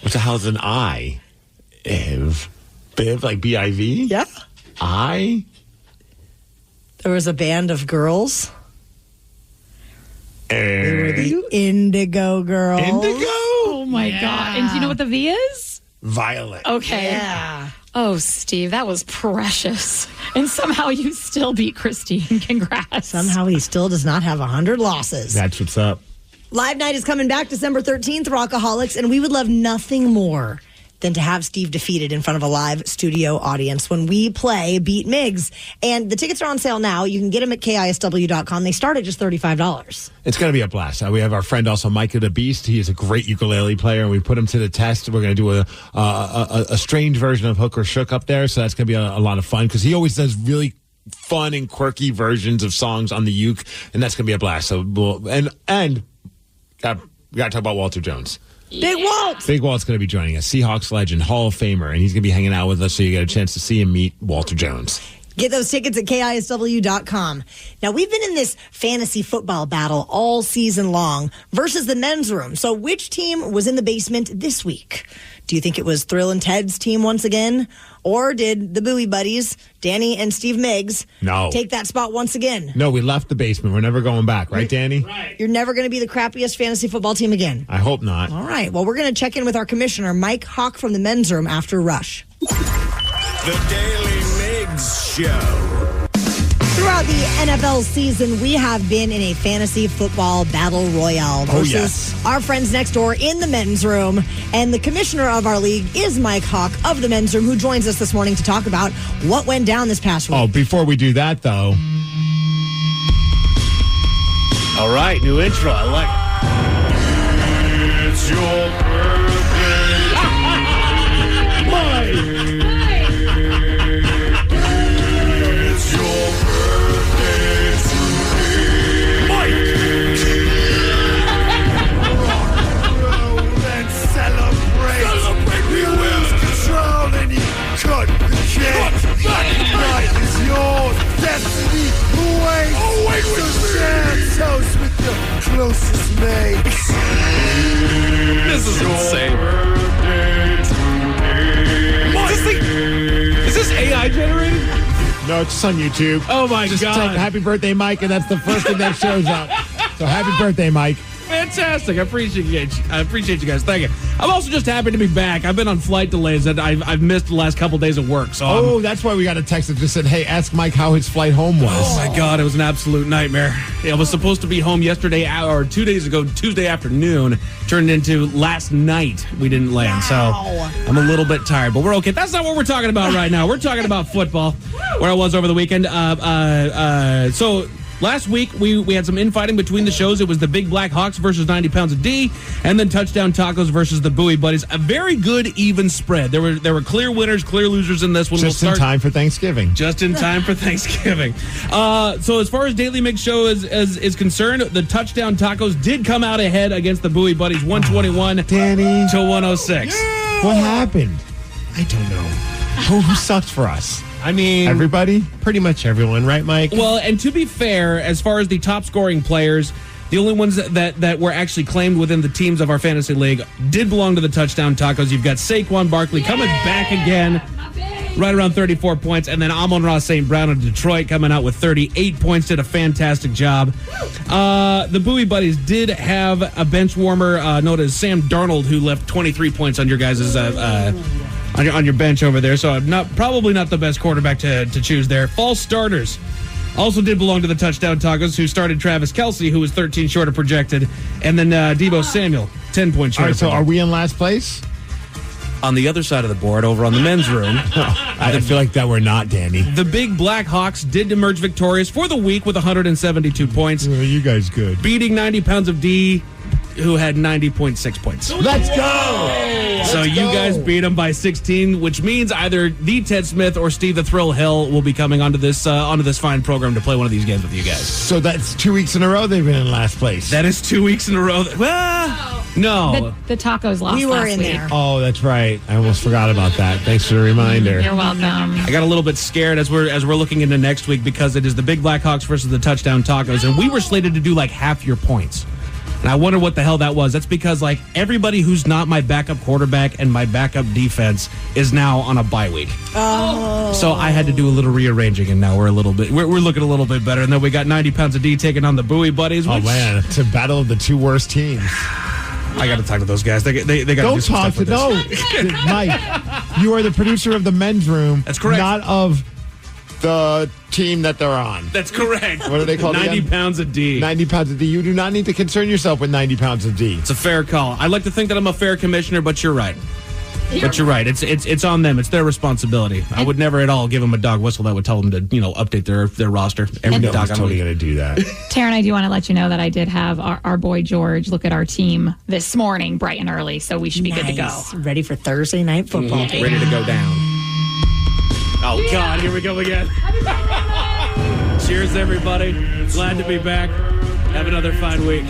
What the hell is an I? Biv, like B-I-V? Yeah. I? There was a band of girls. They were the Indigo Girls. Indigo? Oh my God. And do you know what the V is? Violet. Okay. Yeah. Oh, Steve, that was precious. And somehow you still beat Christine. Congrats. Somehow he still does not have 100 losses. That's what's up. Live Night is coming back December 13th, Rockaholics, and we would love nothing more than to have Steve defeated in front of a live studio audience when we play Beat Migs. And the tickets are on sale now. You can get them at KISW.com. They start at just $35. It's going to be a blast. We have our friend also, Micah the Beast. He is a great ukulele player, and we put him to the test. We're going to do a strange version of Hook or Shook up there, so that's going to be a lot of fun because he always does really fun and quirky versions of songs on the uke, and that's going to be a blast. So we got to talk about Walter Jones. Big Walt. Big Walt's going to be joining us. Seahawks legend, Hall of Famer, and he's going to be hanging out with us so you get a chance to see and meet Walter Jones. Get those tickets at KISW.com. Now, we've been in this fantasy football battle all season long versus the men's room. So which team was in the basement this week? Do you think it was Thrill and Ted's team once again? Or did the Bowie Buddies, Danny and Steve Migs, take that spot once again? No, we left the basement. We're never going back. Right, Danny? Right. You're never going to be the crappiest fantasy football team again. I hope not. All right. Well, we're going to check in with our commissioner, Mike Hawk from the men's room after Rush. The Daily Migs Show. Throughout the NFL season, we have been in a fantasy football battle royale versus our friends next door in the men's room. And the commissioner of our league is Mike Hawk of the men's room, who joins us this morning to talk about what went down this past week. Oh, before we do that, though. All right, new intro. I like it. It's your birthday. Mike. It's your birthday today. Mike. Let's celebrate. You lose control and you cut the cake. Tonight is yours. Destiny awaits. Oh, wait, so share toast with your closest mates. This is insane. Is this AI generated? No, it's just on YouTube. Oh, my just God. Type happy birthday, Mike, and that's the first thing that shows up. So happy birthday, Mike. Fantastic. I appreciate you guys. Thank you. I'm also just happy to be back. I've been on flight delays that I've missed the last couple days of work. So that's why we got a text that just said, hey, ask Mike how his flight home was. Oh, my God. It was an absolute nightmare. I was supposed to be home yesterday or 2 days ago, Tuesday afternoon. Turned into last night. We didn't land. So I'm a little bit tired, but we're okay. That's not what we're talking about right now. We're talking about football, where I was over the weekend. So last week, we had some infighting between the shows. It was the Big Black Hawks versus 90 Pounds of D, and then Touchdown Tacos versus the Bowie Buddies. A very good, even spread. There were clear winners, clear losers in this one. Just in time for Thanksgiving. Just in time for Thanksgiving. So as far as Daly Migs show is concerned, the Touchdown Tacos did come out ahead against the Bowie Buddies, 121 Danny. to 106. Yeah. What happened? I don't know. Who sucked for us? I mean, everybody? Pretty much everyone, right, Mike? Well, and to be fair, as far as the top scoring players, the only ones that were actually claimed within the teams of our fantasy league did belong to the Touchdown Tacos. You've got Saquon Barkley coming back again, right around 34 points, and then Amon-Ra St. Brown of Detroit coming out with 38 points, did a fantastic job. The Bowie Buddies did have a bench warmer known as Sam Darnold, who left 23 points on your guys' on your bench over there, so probably not the best quarterback to choose there. False starters also did belong to the Touchdown Tacos, who started Travis Kelce, who was 13 short of projected, and then Deebo Samuel, 10 points short. All right, so are we in last place? On the other side of the board, over on the men's room. I feel like that we're not, Danny. The Big Black Hawks did emerge victorious for the week with 172 points. You guys good. Beating 90 Pounds of D, who had 90.6 points. Let's go! So you guys beat them by 16, which means either the Ted Smith or Steve the Thrill Hill will be coming onto this fine program to play one of these games with you guys. So that's 2 weeks in a row they've been in last place. That is 2 weeks in a row. No. The tacos lost We were last in week. there. Oh, that's right. I almost forgot about that. Thanks for the reminder. You're welcome. I got a little bit scared as we're looking into next week because it is the Big Black Hawks versus the Touchdown Tacos, and we were slated to do like half your points. And I wonder what the hell that was. That's because like everybody who's not my backup quarterback and my backup defense is now on a bye week. Oh. So I had to do a little rearranging, and now we're looking a little bit better. And then we got 90 Pounds of D taking on the Bowie Buddies. Oh man, it's a battle of the two worst teams. I got to talk to those guys. They got to do Don't some talk stuff to with this. no, Mike. You are the producer of the men's room. That's correct. Not of the team that they're on. That's correct. What are they called 90 again? Pounds of D. 90 Pounds of D. You do not need to concern yourself with 90 Pounds of D. It's a fair call. I like to think that I'm a fair commissioner, but you're right. But you're right. It's on them. It's their responsibility. I would never at all give them a dog whistle that would tell them to update their roster every No dog. one's totally going to do that. Taryn, I do want to let you know that I did have our boy George look at our team this morning bright and early, so we should be good to go. Ready for Thursday night football. Ready to go down. Oh, God, here we go again. Cheers, everybody. Glad to be back. Have another fine week.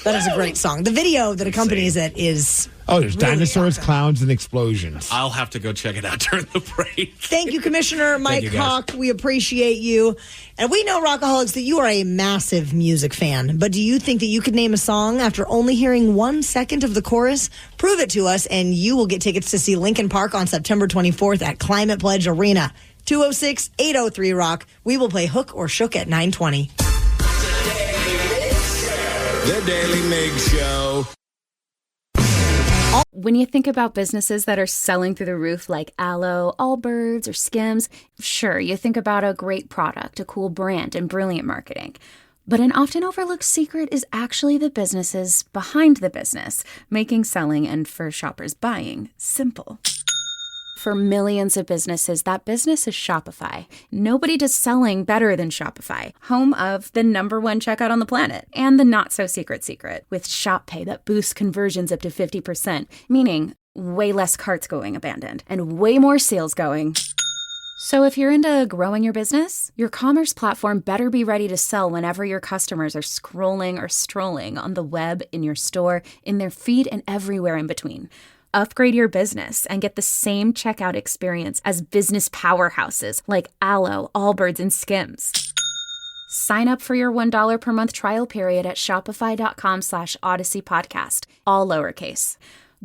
That is a great song. The video that accompanies it is... Oh, there's really dinosaurs, awesome. clowns, and explosions. I'll have to go check it out during the break. Thank you, Commissioner Mike you, guys. Hawk. We appreciate you. And we know, Rockaholics, that you are a massive music fan. But do you think that you could name a song after only hearing 1 second of the chorus? Prove it to us, and you will get tickets to see Linkin Park on September 24th at Climate Pledge Arena. 206-803-ROCK. We will play Hook or Shook at 9:20. The Daly Migs Show. When you think about businesses that are selling through the roof like Aloe, Allbirds, or Skims, sure, you think about a great product, a cool brand, and brilliant marketing. But an often overlooked secret is actually the businesses behind the business, making selling and for shoppers buying simple. For millions of businesses, that business is Shopify. Nobody does selling better than Shopify, home of the #1 checkout on the planet and the not-so-secret secret with Shop Pay that boosts conversions up to 50%, meaning way less carts going abandoned and way more sales going. So if you're into growing your business, your commerce platform better be ready to sell whenever your customers are scrolling or strolling on the web, in your store, in their feed, and everywhere in between. Upgrade your business and get the same checkout experience as business powerhouses like Aloe, Allbirds, and Skims. Sign up for your $1 per month trial period at shopify.com/Odyssey Podcast, all lowercase.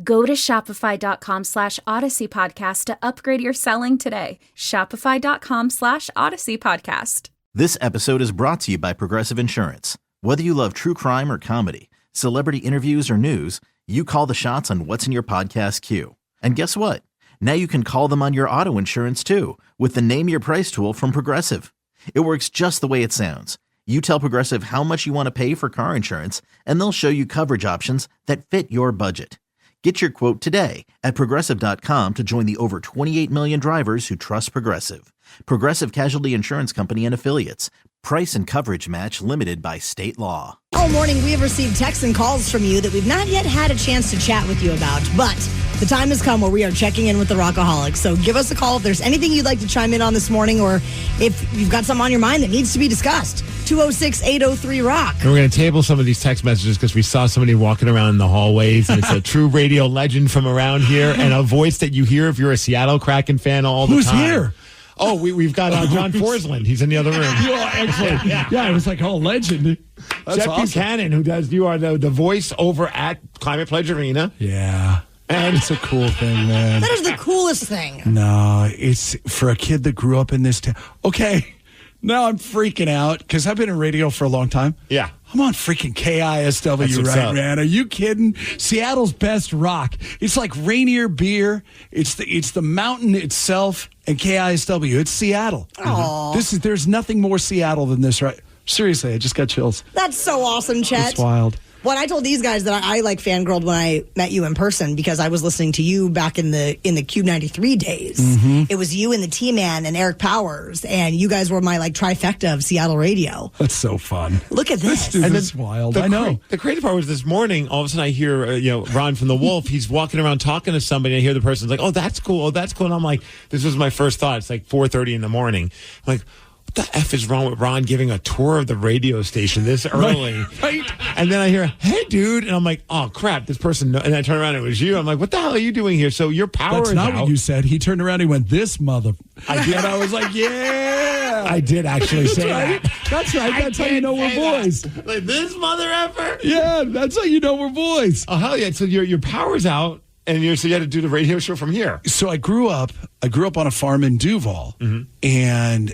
Go to shopify.com/Odyssey Podcast to upgrade your selling today. Shopify.com/Odyssey Podcast. This episode is brought to you by Progressive Insurance. Whether you love true crime or comedy, celebrity interviews or news, you call the shots on what's in your podcast queue. And guess what? Now you can call them on your auto insurance too with the Name Your Price tool from Progressive. It works just the way it sounds. You tell Progressive how much you want to pay for car insurance, and they'll show you coverage options that fit your budget. Get your quote today at Progressive.com to join the over 28 million drivers who trust Progressive. Progressive Casualty Insurance Company and Affiliates. Price and coverage match limited by state law. All morning, we have received texts and calls from you that we've not yet had a chance to chat with you about. But the time has come where we are checking in with the Rockaholics. So give us a call if there's anything you'd like to chime in on this morning, or if you've got something on your mind that needs to be discussed. 206-803-ROCK. And we're going to table some of these text messages because we saw somebody walking around in the hallways, and it's a true radio legend from around here and a voice that you hear if you're a Seattle Kraken fan all the time. Who's here? Oh, we've got John Forsland. He's in the other room. Oh, excellent. Yeah, it was like, oh, legend. That's Jeff awesome. Buchanan, you are the voice over at Climate Pledge Arena. Yeah. And it's a cool thing, man. That is the coolest thing. No, it's for a kid that grew up in this town. Okay, now I'm freaking out because I've been in radio for a long time. Yeah. I'm on freaking KISW, right, man? Are you kidding? Seattle's best rock. It's like Rainier beer. It's the mountain itself and KISW. It's Seattle. Aww. There's nothing more Seattle than this, right? Seriously, I just got chills. That's so awesome, Chet. It's wild. When I told these guys that I like fangirled when I met you in person because I was listening to you back in the Cube 93 days. Mm-hmm. It was you and the T-Man and Eric Powers, and you guys were my like trifecta of Seattle radio. That's so fun. Look at this. This is wild. I know. The crazy part was this morning, all of a sudden I hear, Ron from The Wolf, he's walking around talking to somebody, and I hear the person's like, oh, that's cool. Oh, that's cool. And I'm like, this was my first thought. It's like 4:30 in the morning. I'm like, what the F is wrong with Ron giving a tour of the radio station this early? Right. And then I hear, hey, dude. And I'm like, oh, crap, this person. And I turn around and it was you. I'm like, what the hell are you doing here? So your power That's is not out. what you said. He turned around and he went, this mother. I did. And I was like, yeah. I did actually say right. that. That's right. That's how you know we're boys. That. Like, this mother effer? Yeah, that's how you know we're boys. Oh, hell yeah. So your power's out. And so you had to do the radio show from here. So I grew up on a farm in Duval. Mm-hmm. And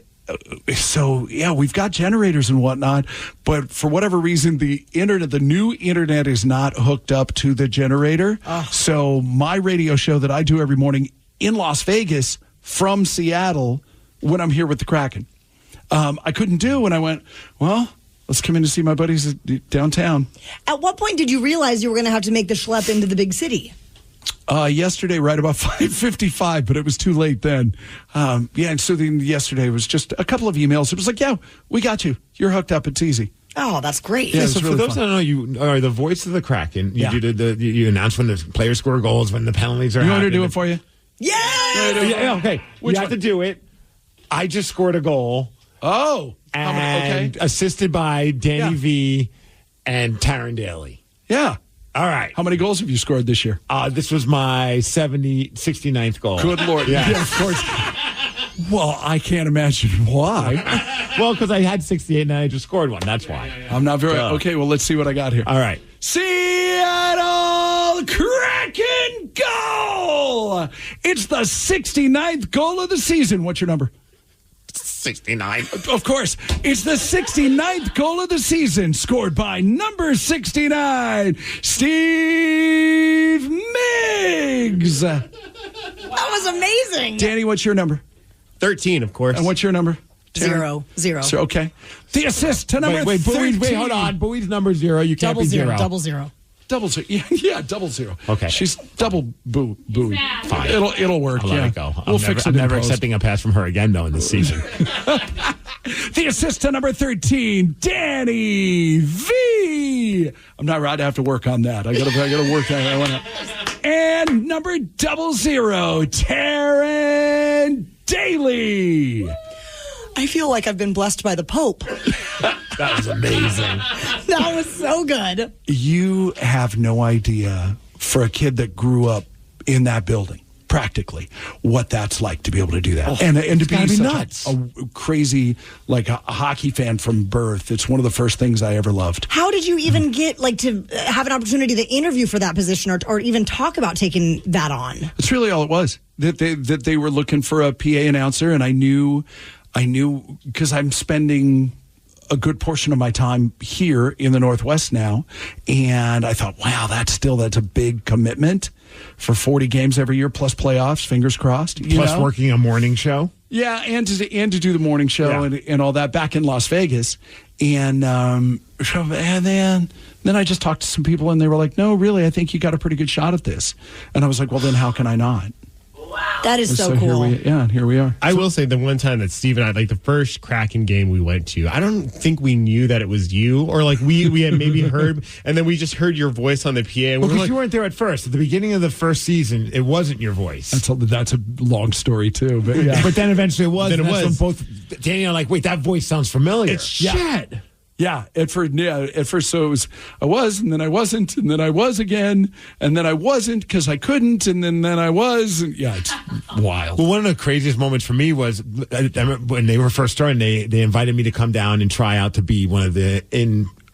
so, yeah, we've got generators and whatnot, but for whatever reason, the new internet is not hooked up to the generator. So my radio show that I do every morning in Las Vegas from Seattle when I'm here with the Kraken, I couldn't do. And I went, well, let's come in to see my buddies downtown. At what point did you realize you were going to have to make the schlep into the big city? Yesterday, right about 5:55, but it was too late then. And so then yesterday was just a couple of emails. It was like, yeah, we got you. You're hooked up. It's easy. Oh, that's great. Yeah, so really for those fun. that don't know, you are the voice of the Kraken. You announce when the players score goals, when the penalties are You want me to happening. do it for you? Yeah! Okay. You have to do it. I just scored a goal. Oh. And assisted by Danny V and Taryn Daly. Yeah. All right. How many goals have you scored this year? This was my 69th goal. Good Lord. Yeah. Yeah, of course. Well, I can't imagine why. Well, because I had 68 and I just scored one. That's why. I'm not very... Okay, well, let's see what I got here. All right. Seattle Kraken goal! It's the 69th goal of the season. What's your number? 69. Of course. It's the 69th goal of the season, scored by number 69, Steve Migs. That was amazing. Danny, what's your number? 13, of course. And what's your number? 0. So, okay. The assist to number 13. Wait, hold on. Bowie's number 0. You can't be 0. Double zero. Double zero. Yeah, double zero. Okay. She's double Bowie. Fine. It'll work. I'll let it go. We'll fix it. I'm never post. accepting a pass from her again, though, in this season. The assist to number 13, Danny V. I'm not right to have to work on that. I gotta work that. And number 00, Taryn Daly. I feel like I've been blessed by the Pope. That was amazing. That was so good. You have no idea, for a kid that grew up in that building, practically, what that's like to be able to do that. And to be such nuts. A crazy, like a hockey fan from birth. It's one of the first things I ever loved. How did you even get to have an opportunity to interview for that position or even talk about taking that on? That's really all it was. That they were looking for a PA announcer, and I knew knew because I'm spending a good portion of my time here in the Northwest now. And I thought, wow, that's a big commitment for 40 games every year plus playoffs, fingers crossed. Plus working a morning show. Yeah, and to do the morning show and all that back in Las Vegas. And then I just talked to some people and they were like, no, really, I think you got a pretty good shot at this. And I was like, well, then how can I not? That is so cool. Here we are. I will say the one time that Steve and I, like the first Kraken game we went to, I don't think we knew that it was you, or like we had maybe heard, and then we just heard your voice on the PA. And well, because you weren't there at first. At the beginning of the first season, it wasn't your voice. That's a long story too. But yeah. But then eventually it was. Then it was. When both Danny and I were like, wait, that voice sounds familiar. It's Chet. Yeah, at first, so it was, I was, and then I wasn't, and then I was again, and then I wasn't because I couldn't, and then I was. And yeah, it's wild. Well, one of the craziest moments for me was I remember when they were first starting, they invited me to come down and try out to be one of the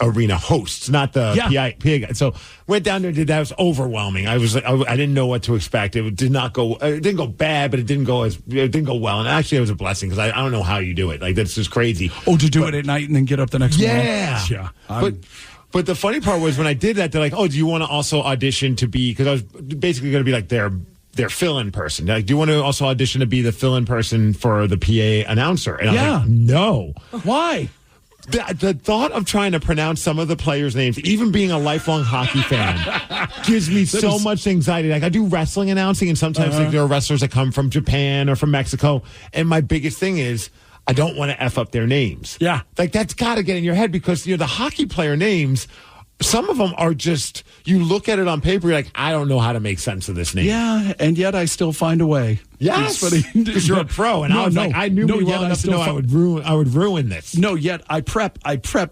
arena hosts, not the PA guy. So went down there, did that. It was overwhelming. I didn't know what to expect. It didn't go bad, but it didn't go well. And actually, it was a blessing because I don't know how you do it. Like, that's just crazy. Oh, to do it at night and then get up the next morning. Yeah. But the funny part was when I did that, they're like, oh, do you want to also audition to be, because I was basically going to be like their fill-in person. Like, do you want to also audition to be the fill-in person for the PA announcer? And I was like, no. Why? The thought of trying to pronounce some of the players' names, even being a lifelong hockey fan, gives me so much anxiety. Like, I do wrestling announcing, and sometimes like, there are wrestlers that come from Japan or from Mexico, and my biggest thing is I don't want to F up their names. Yeah. Like, that's got to get in your head because, the hockey player names, some of them are just, you look at it on paper, you're like, I don't know how to make sense of this name. Yeah, and yet I still find a way. Yes, because you're a pro, and I knew me well enough to know I would ruin this. No, yet I prep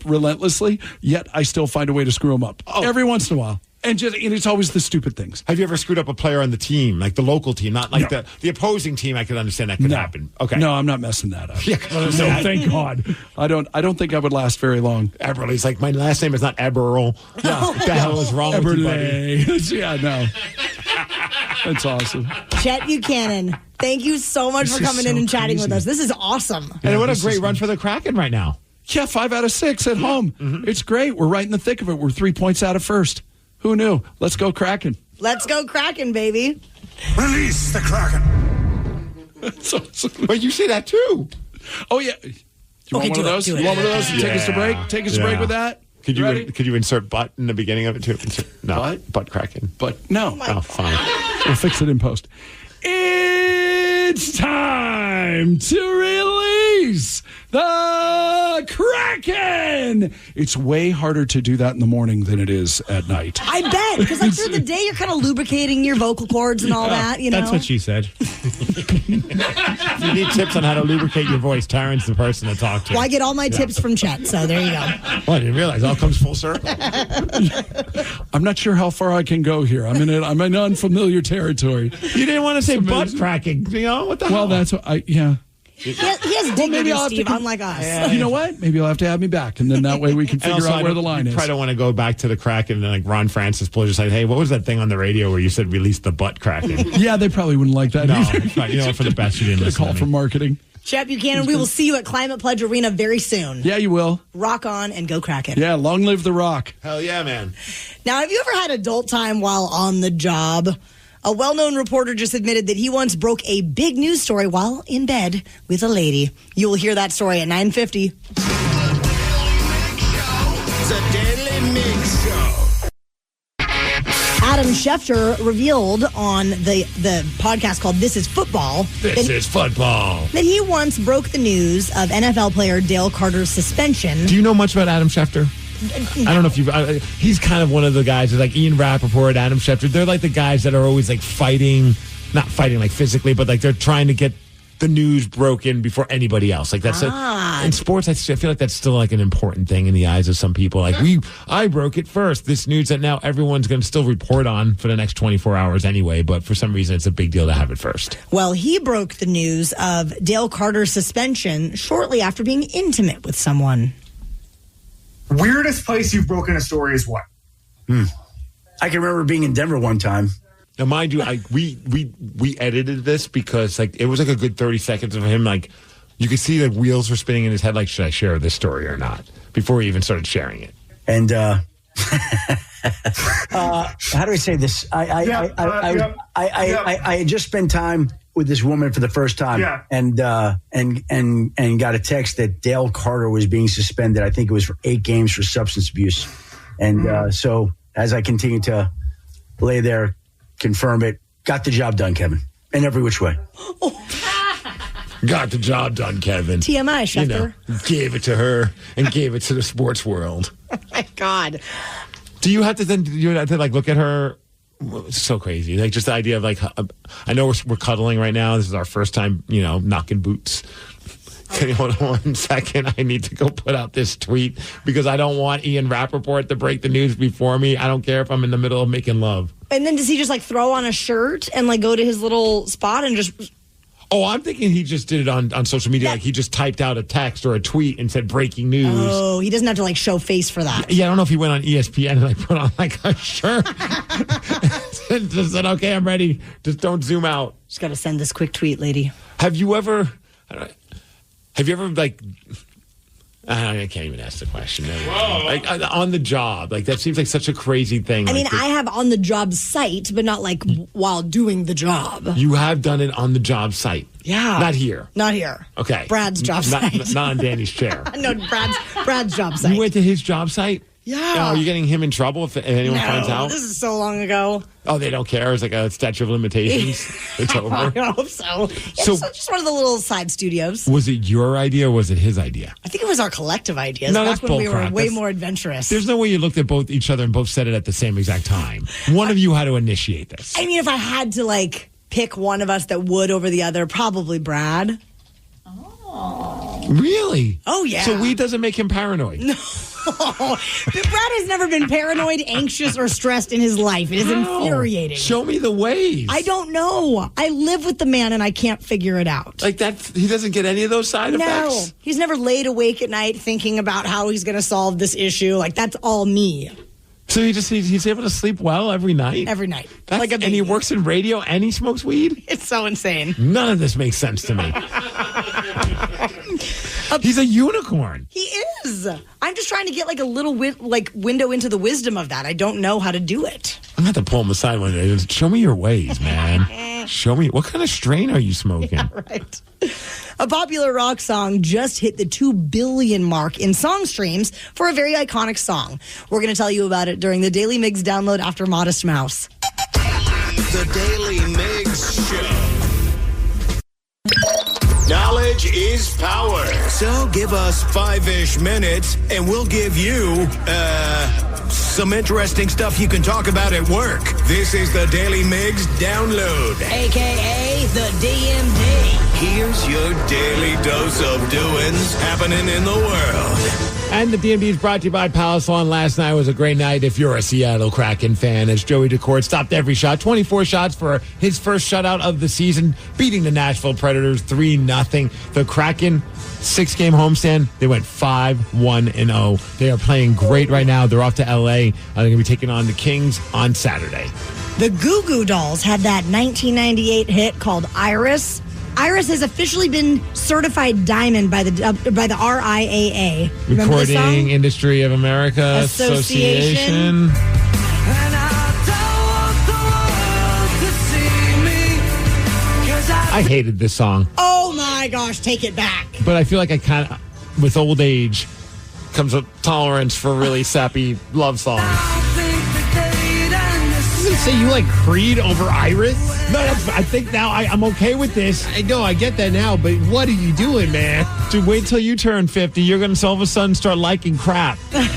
relentlessly, yet I still find a way to screw them up every once in a while. And it's always the stupid things. Have you ever screwed up a player on the team, like the local team, not like the opposing team? I could understand that could happen. Okay, no, I'm not messing that up. Yeah, no, thank God. I don't think I would last very long. Eberle's like, my last name is not Eberl. Yeah, what the hell is wrong with you, buddy? Yeah, no. That's awesome. Chet Buchanan, thank you so much for coming in and chatting with us. This is awesome. And what a great run for the Kraken right now. Yeah, 5 out of 6 at home. Mm-hmm. It's great. We're right in the thick of it. We're 3 points out of first. Who knew? Let's go Kraken. Let's go Kraken, baby. Release the Kraken. That's awesome. But you say that too. Oh, yeah. You want one of those? You want one of those to take us to break? Take us to break with that? Could you insert butt in the beginning of it too? No, butt Kraken. But no. Oh, fine. We'll fix it in post. It's time to release the Kraken. It's way harder to do that in the morning than it is at night. I bet, because like through the day you're kind of lubricating your vocal cords and all that. That's what she said. If you need tips on how to lubricate your voice, Taryn's the person to talk to. Well, I get all my tips from Chet, so there you go. Well, I didn't realize it all comes full circle. I'm not sure how far I can go here. I'm in unfamiliar territory. You didn't want to say butt cracking, what the hell? Well, that's what He has dignity, Steve, unlike us. Yeah. You know what? Maybe you'll have to have me back, and then that way we can figure out where the line is. I don't want to go back to the Kraken and like Ron Francis pull just like, hey, what was that thing on the radio where you said release the butt Kraken? Yeah, they probably wouldn't like that either. For the best you didn't listen. Call from marketing. Chet Buchanan, we will see you at Climate Pledge Arena very soon. Yeah, you will. Rock on and go Kraken. Yeah, long live the Rock. Hell yeah, man. Now, have you ever had adult time while on the job? A well-known reporter just admitted that he once broke a big news story while in bed with a lady. You will hear that story at 9:50. The Daily Migs Show. Adam Schefter revealed on the podcast called This Is Football. This is football. That he once broke the news of NFL player Dale Carter's suspension. Do you know much about Adam Schefter? I don't know if he's kind of one of the guys like Ian Rappaport, Adam Schefter. They're like the guys that are always like not fighting like physically, but like they're trying to get the news broken before anybody else. Like that's in sports. I feel like that's still like an important thing in the eyes of some people. Like I broke it first. This news that now everyone's going to still report on for the next 24 hours anyway. But for some reason, it's a big deal to have it first. Well, he broke the news of Dale Carter's suspension shortly after being intimate with someone. Weirdest place you've broken a story is what? I can remember being in Denver one time. Now, mind you, we edited this because like it was like a good 30 seconds of him like You could see the wheels were spinning in his head, like, should I share this story or not? Before he even started sharing it. And how do I say this? I had just spent time with this woman for the first time, and got a text that Dale Carter was being suspended. I think it was for 8 games for substance abuse. And so as I continue to lay there, confirm it, got the job done, Kevin, in every which way. Got the job done, Kevin. TMI, Schefter. Gave it to her and gave it to the sports world. Oh, my God. Do you have to like look at her? It's so crazy. Like just the idea of like, I know we're cuddling right now. This is our first time, knocking boots. Can you hold on 1 second? I need to go put out this tweet because I don't want Ian Rappaport to break the news before me. I don't care if I'm in the middle of making love. And then does he just like throw on a shirt and like go to his little spot and just... Oh, I'm thinking he just did it on social media. Like he just typed out a text or a tweet and said breaking news. Oh, he doesn't have to like show face for that. Yeah, I don't know if he went on ESPN and like put on like a shirt. Just said, okay, I'm ready. Just don't zoom out. Just got to send this quick tweet, lady. Have you ever like... I can't even ask the question. Like on the job, like that seems like such a crazy thing. I mean, I have on the job site, but not like while doing the job. You have done it on the job site. Yeah. Not here. Not here. Okay. Brad's job site. Not on Danny's chair. No, Brad's job site. You went to his job site? Yeah. Oh, are you getting him in trouble if anyone finds out? This is so long ago. Oh, they don't care? It's like a statute of limitations. It's over. I hope so. So just one of the little side studios. Was it your idea or was it his idea? I think it was our collective ideas. No, back that's when we were bullcrap. way more adventurous. There's no way you looked at each other and both said it at the same exact time. One of you had to initiate this. I mean, if I had to like pick one of us that would over the other, probably Brad. Oh. Really? Oh, yeah. So weed doesn't make him paranoid? No. But Brad has never been paranoid, anxious, or stressed in his life. It is infuriating. Show me the ways. I don't know. I live with the man and I can't figure it out. Like that, he doesn't get any of those side effects? No. He's never laid awake at night thinking about how he's going to solve this issue. Like, that's all me. So he's able to sleep well every night? Every night. Like and he works in radio and he smokes weed? It's so insane. None of this makes sense to me. He's a unicorn. He is. I'm just trying to get like a little window into the wisdom of that. I don't know how to do it. I'm going to have to pull him aside one day. Show me your ways, man. Show me. What kind of strain are you smoking? Yeah, right. A popular rock song just hit the 2 billion mark in song streams for a very iconic song. We're going to tell you about it during the Daily Migs download after Modest Mouse. The Daily Migs Show. Knowledge is power. So give us 5-ish minutes and we'll give you, some interesting stuff you can talk about at work. This is the Daily Migs Download. AKA the DMD. Here's your daily dose of doings happening in the world. And the DMD is brought to you by Palace Lawn. Last night was a great night if you're a Seattle Kraken fan, as Joey Decourt stopped every shot. 24 shots for his first shutout of the season, beating the Nashville Predators 3-0. The Kraken, 6-game homestand, they went 5-1-0. They are playing great right now. They're off to L.A. They're going to be taking on the Kings on Saturday. The Goo Goo Dolls had that 1998 hit called Iris. Iris has officially been certified diamond by the RIAA. Remember Recording Industry of America Association. I hated this song. Oh my gosh, take it back. But I feel like I kind of, with old age, comes a tolerance for really sappy love songs. Does it say you like Creed over Iris? No, I think now I'm okay with this. I know, I get that now, but what are you doing, man? Dude, wait till you turn 50. You're going to all of a sudden start liking crap. This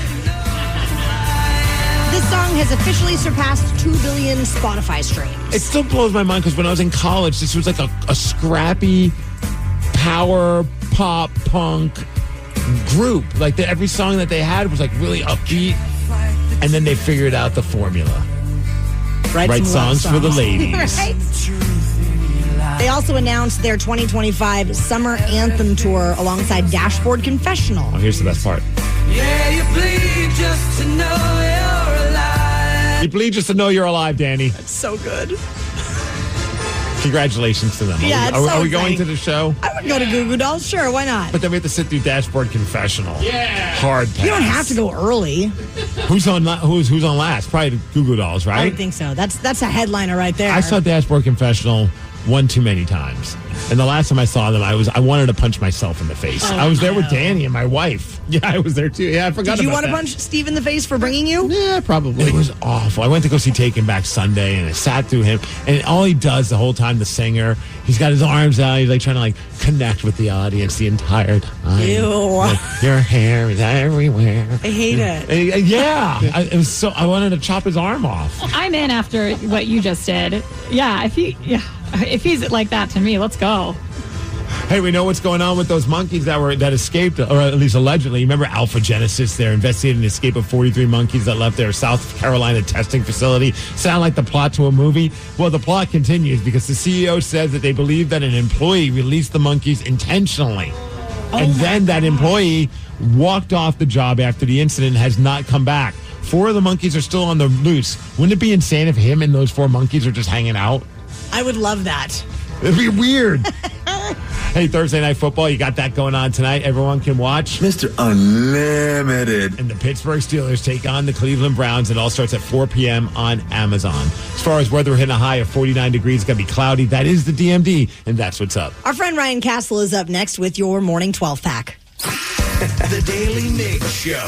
song has officially surpassed 2 billion Spotify streams. It still blows my mind because when I was in college, this was like a scrappy power pop punk group. Like every song that they had was like really upbeat, and then they figured out the formula. Write songs for the ladies. Right? They also announced their 2025 Summer Anthem Tour alongside Dashboard Confessional. Oh, here's the best part. Yeah, you bleed just to know you're alive. You bleed just to know you're alive, Danny. That's so good. Congratulations to them. Yeah, are we going to the show? I would go to Goo Goo Dolls. Sure, why not? But then we have to sit through Dashboard Confessional. Yeah. Hard pass. You don't have to go early. Who's on last? Probably Goo Goo Dolls, right? I would think so. That's a headliner right there. I saw Dashboard Confessional one too many times. And the last time I saw them, I wanted to punch myself in the face. Oh, I was there with Danny and my wife. Yeah, I was there too. Yeah, I forgot about that. Did you want to punch Steve in the face for bringing you? Yeah, probably. It was awful. I went to go see Taken Back Sunday, and I sat through him, and all he does the whole time, the singer, he's got his arms out, he's like trying to like connect with the audience the entire time. Ew. Like, your hair is everywhere. I hate it. And, yeah, I wanted to chop his arm off. I'm in after what you just did. Yeah, if he's like that to me, let's go. Hey, we know what's going on with those monkeys that escaped, or at least allegedly. Remember Alpha Genesis? They're investigating the escape of 43 monkeys that left their South Carolina testing facility. Sound like the plot to a movie? Well, the plot continues because the CEO says that they believe that an employee released the monkeys intentionally. And then that employee walked off the job after the incident and has not come back. 4 of the monkeys are still on the loose. Wouldn't it be insane if him and those 4 monkeys are just hanging out? I would love that. It'd be weird. Hey, Thursday Night Football, you got that going on tonight. Everyone can watch. Mr. Unlimited. And the Pittsburgh Steelers take on the Cleveland Browns. It all starts at 4 p.m. on Amazon. As far as weather, hitting a high of 49 degrees. It's going to be cloudy. That is the DMD, and that's what's up. Our friend Ryan Castle is up next with your Morning 12 Pack. The Daily Migs Show.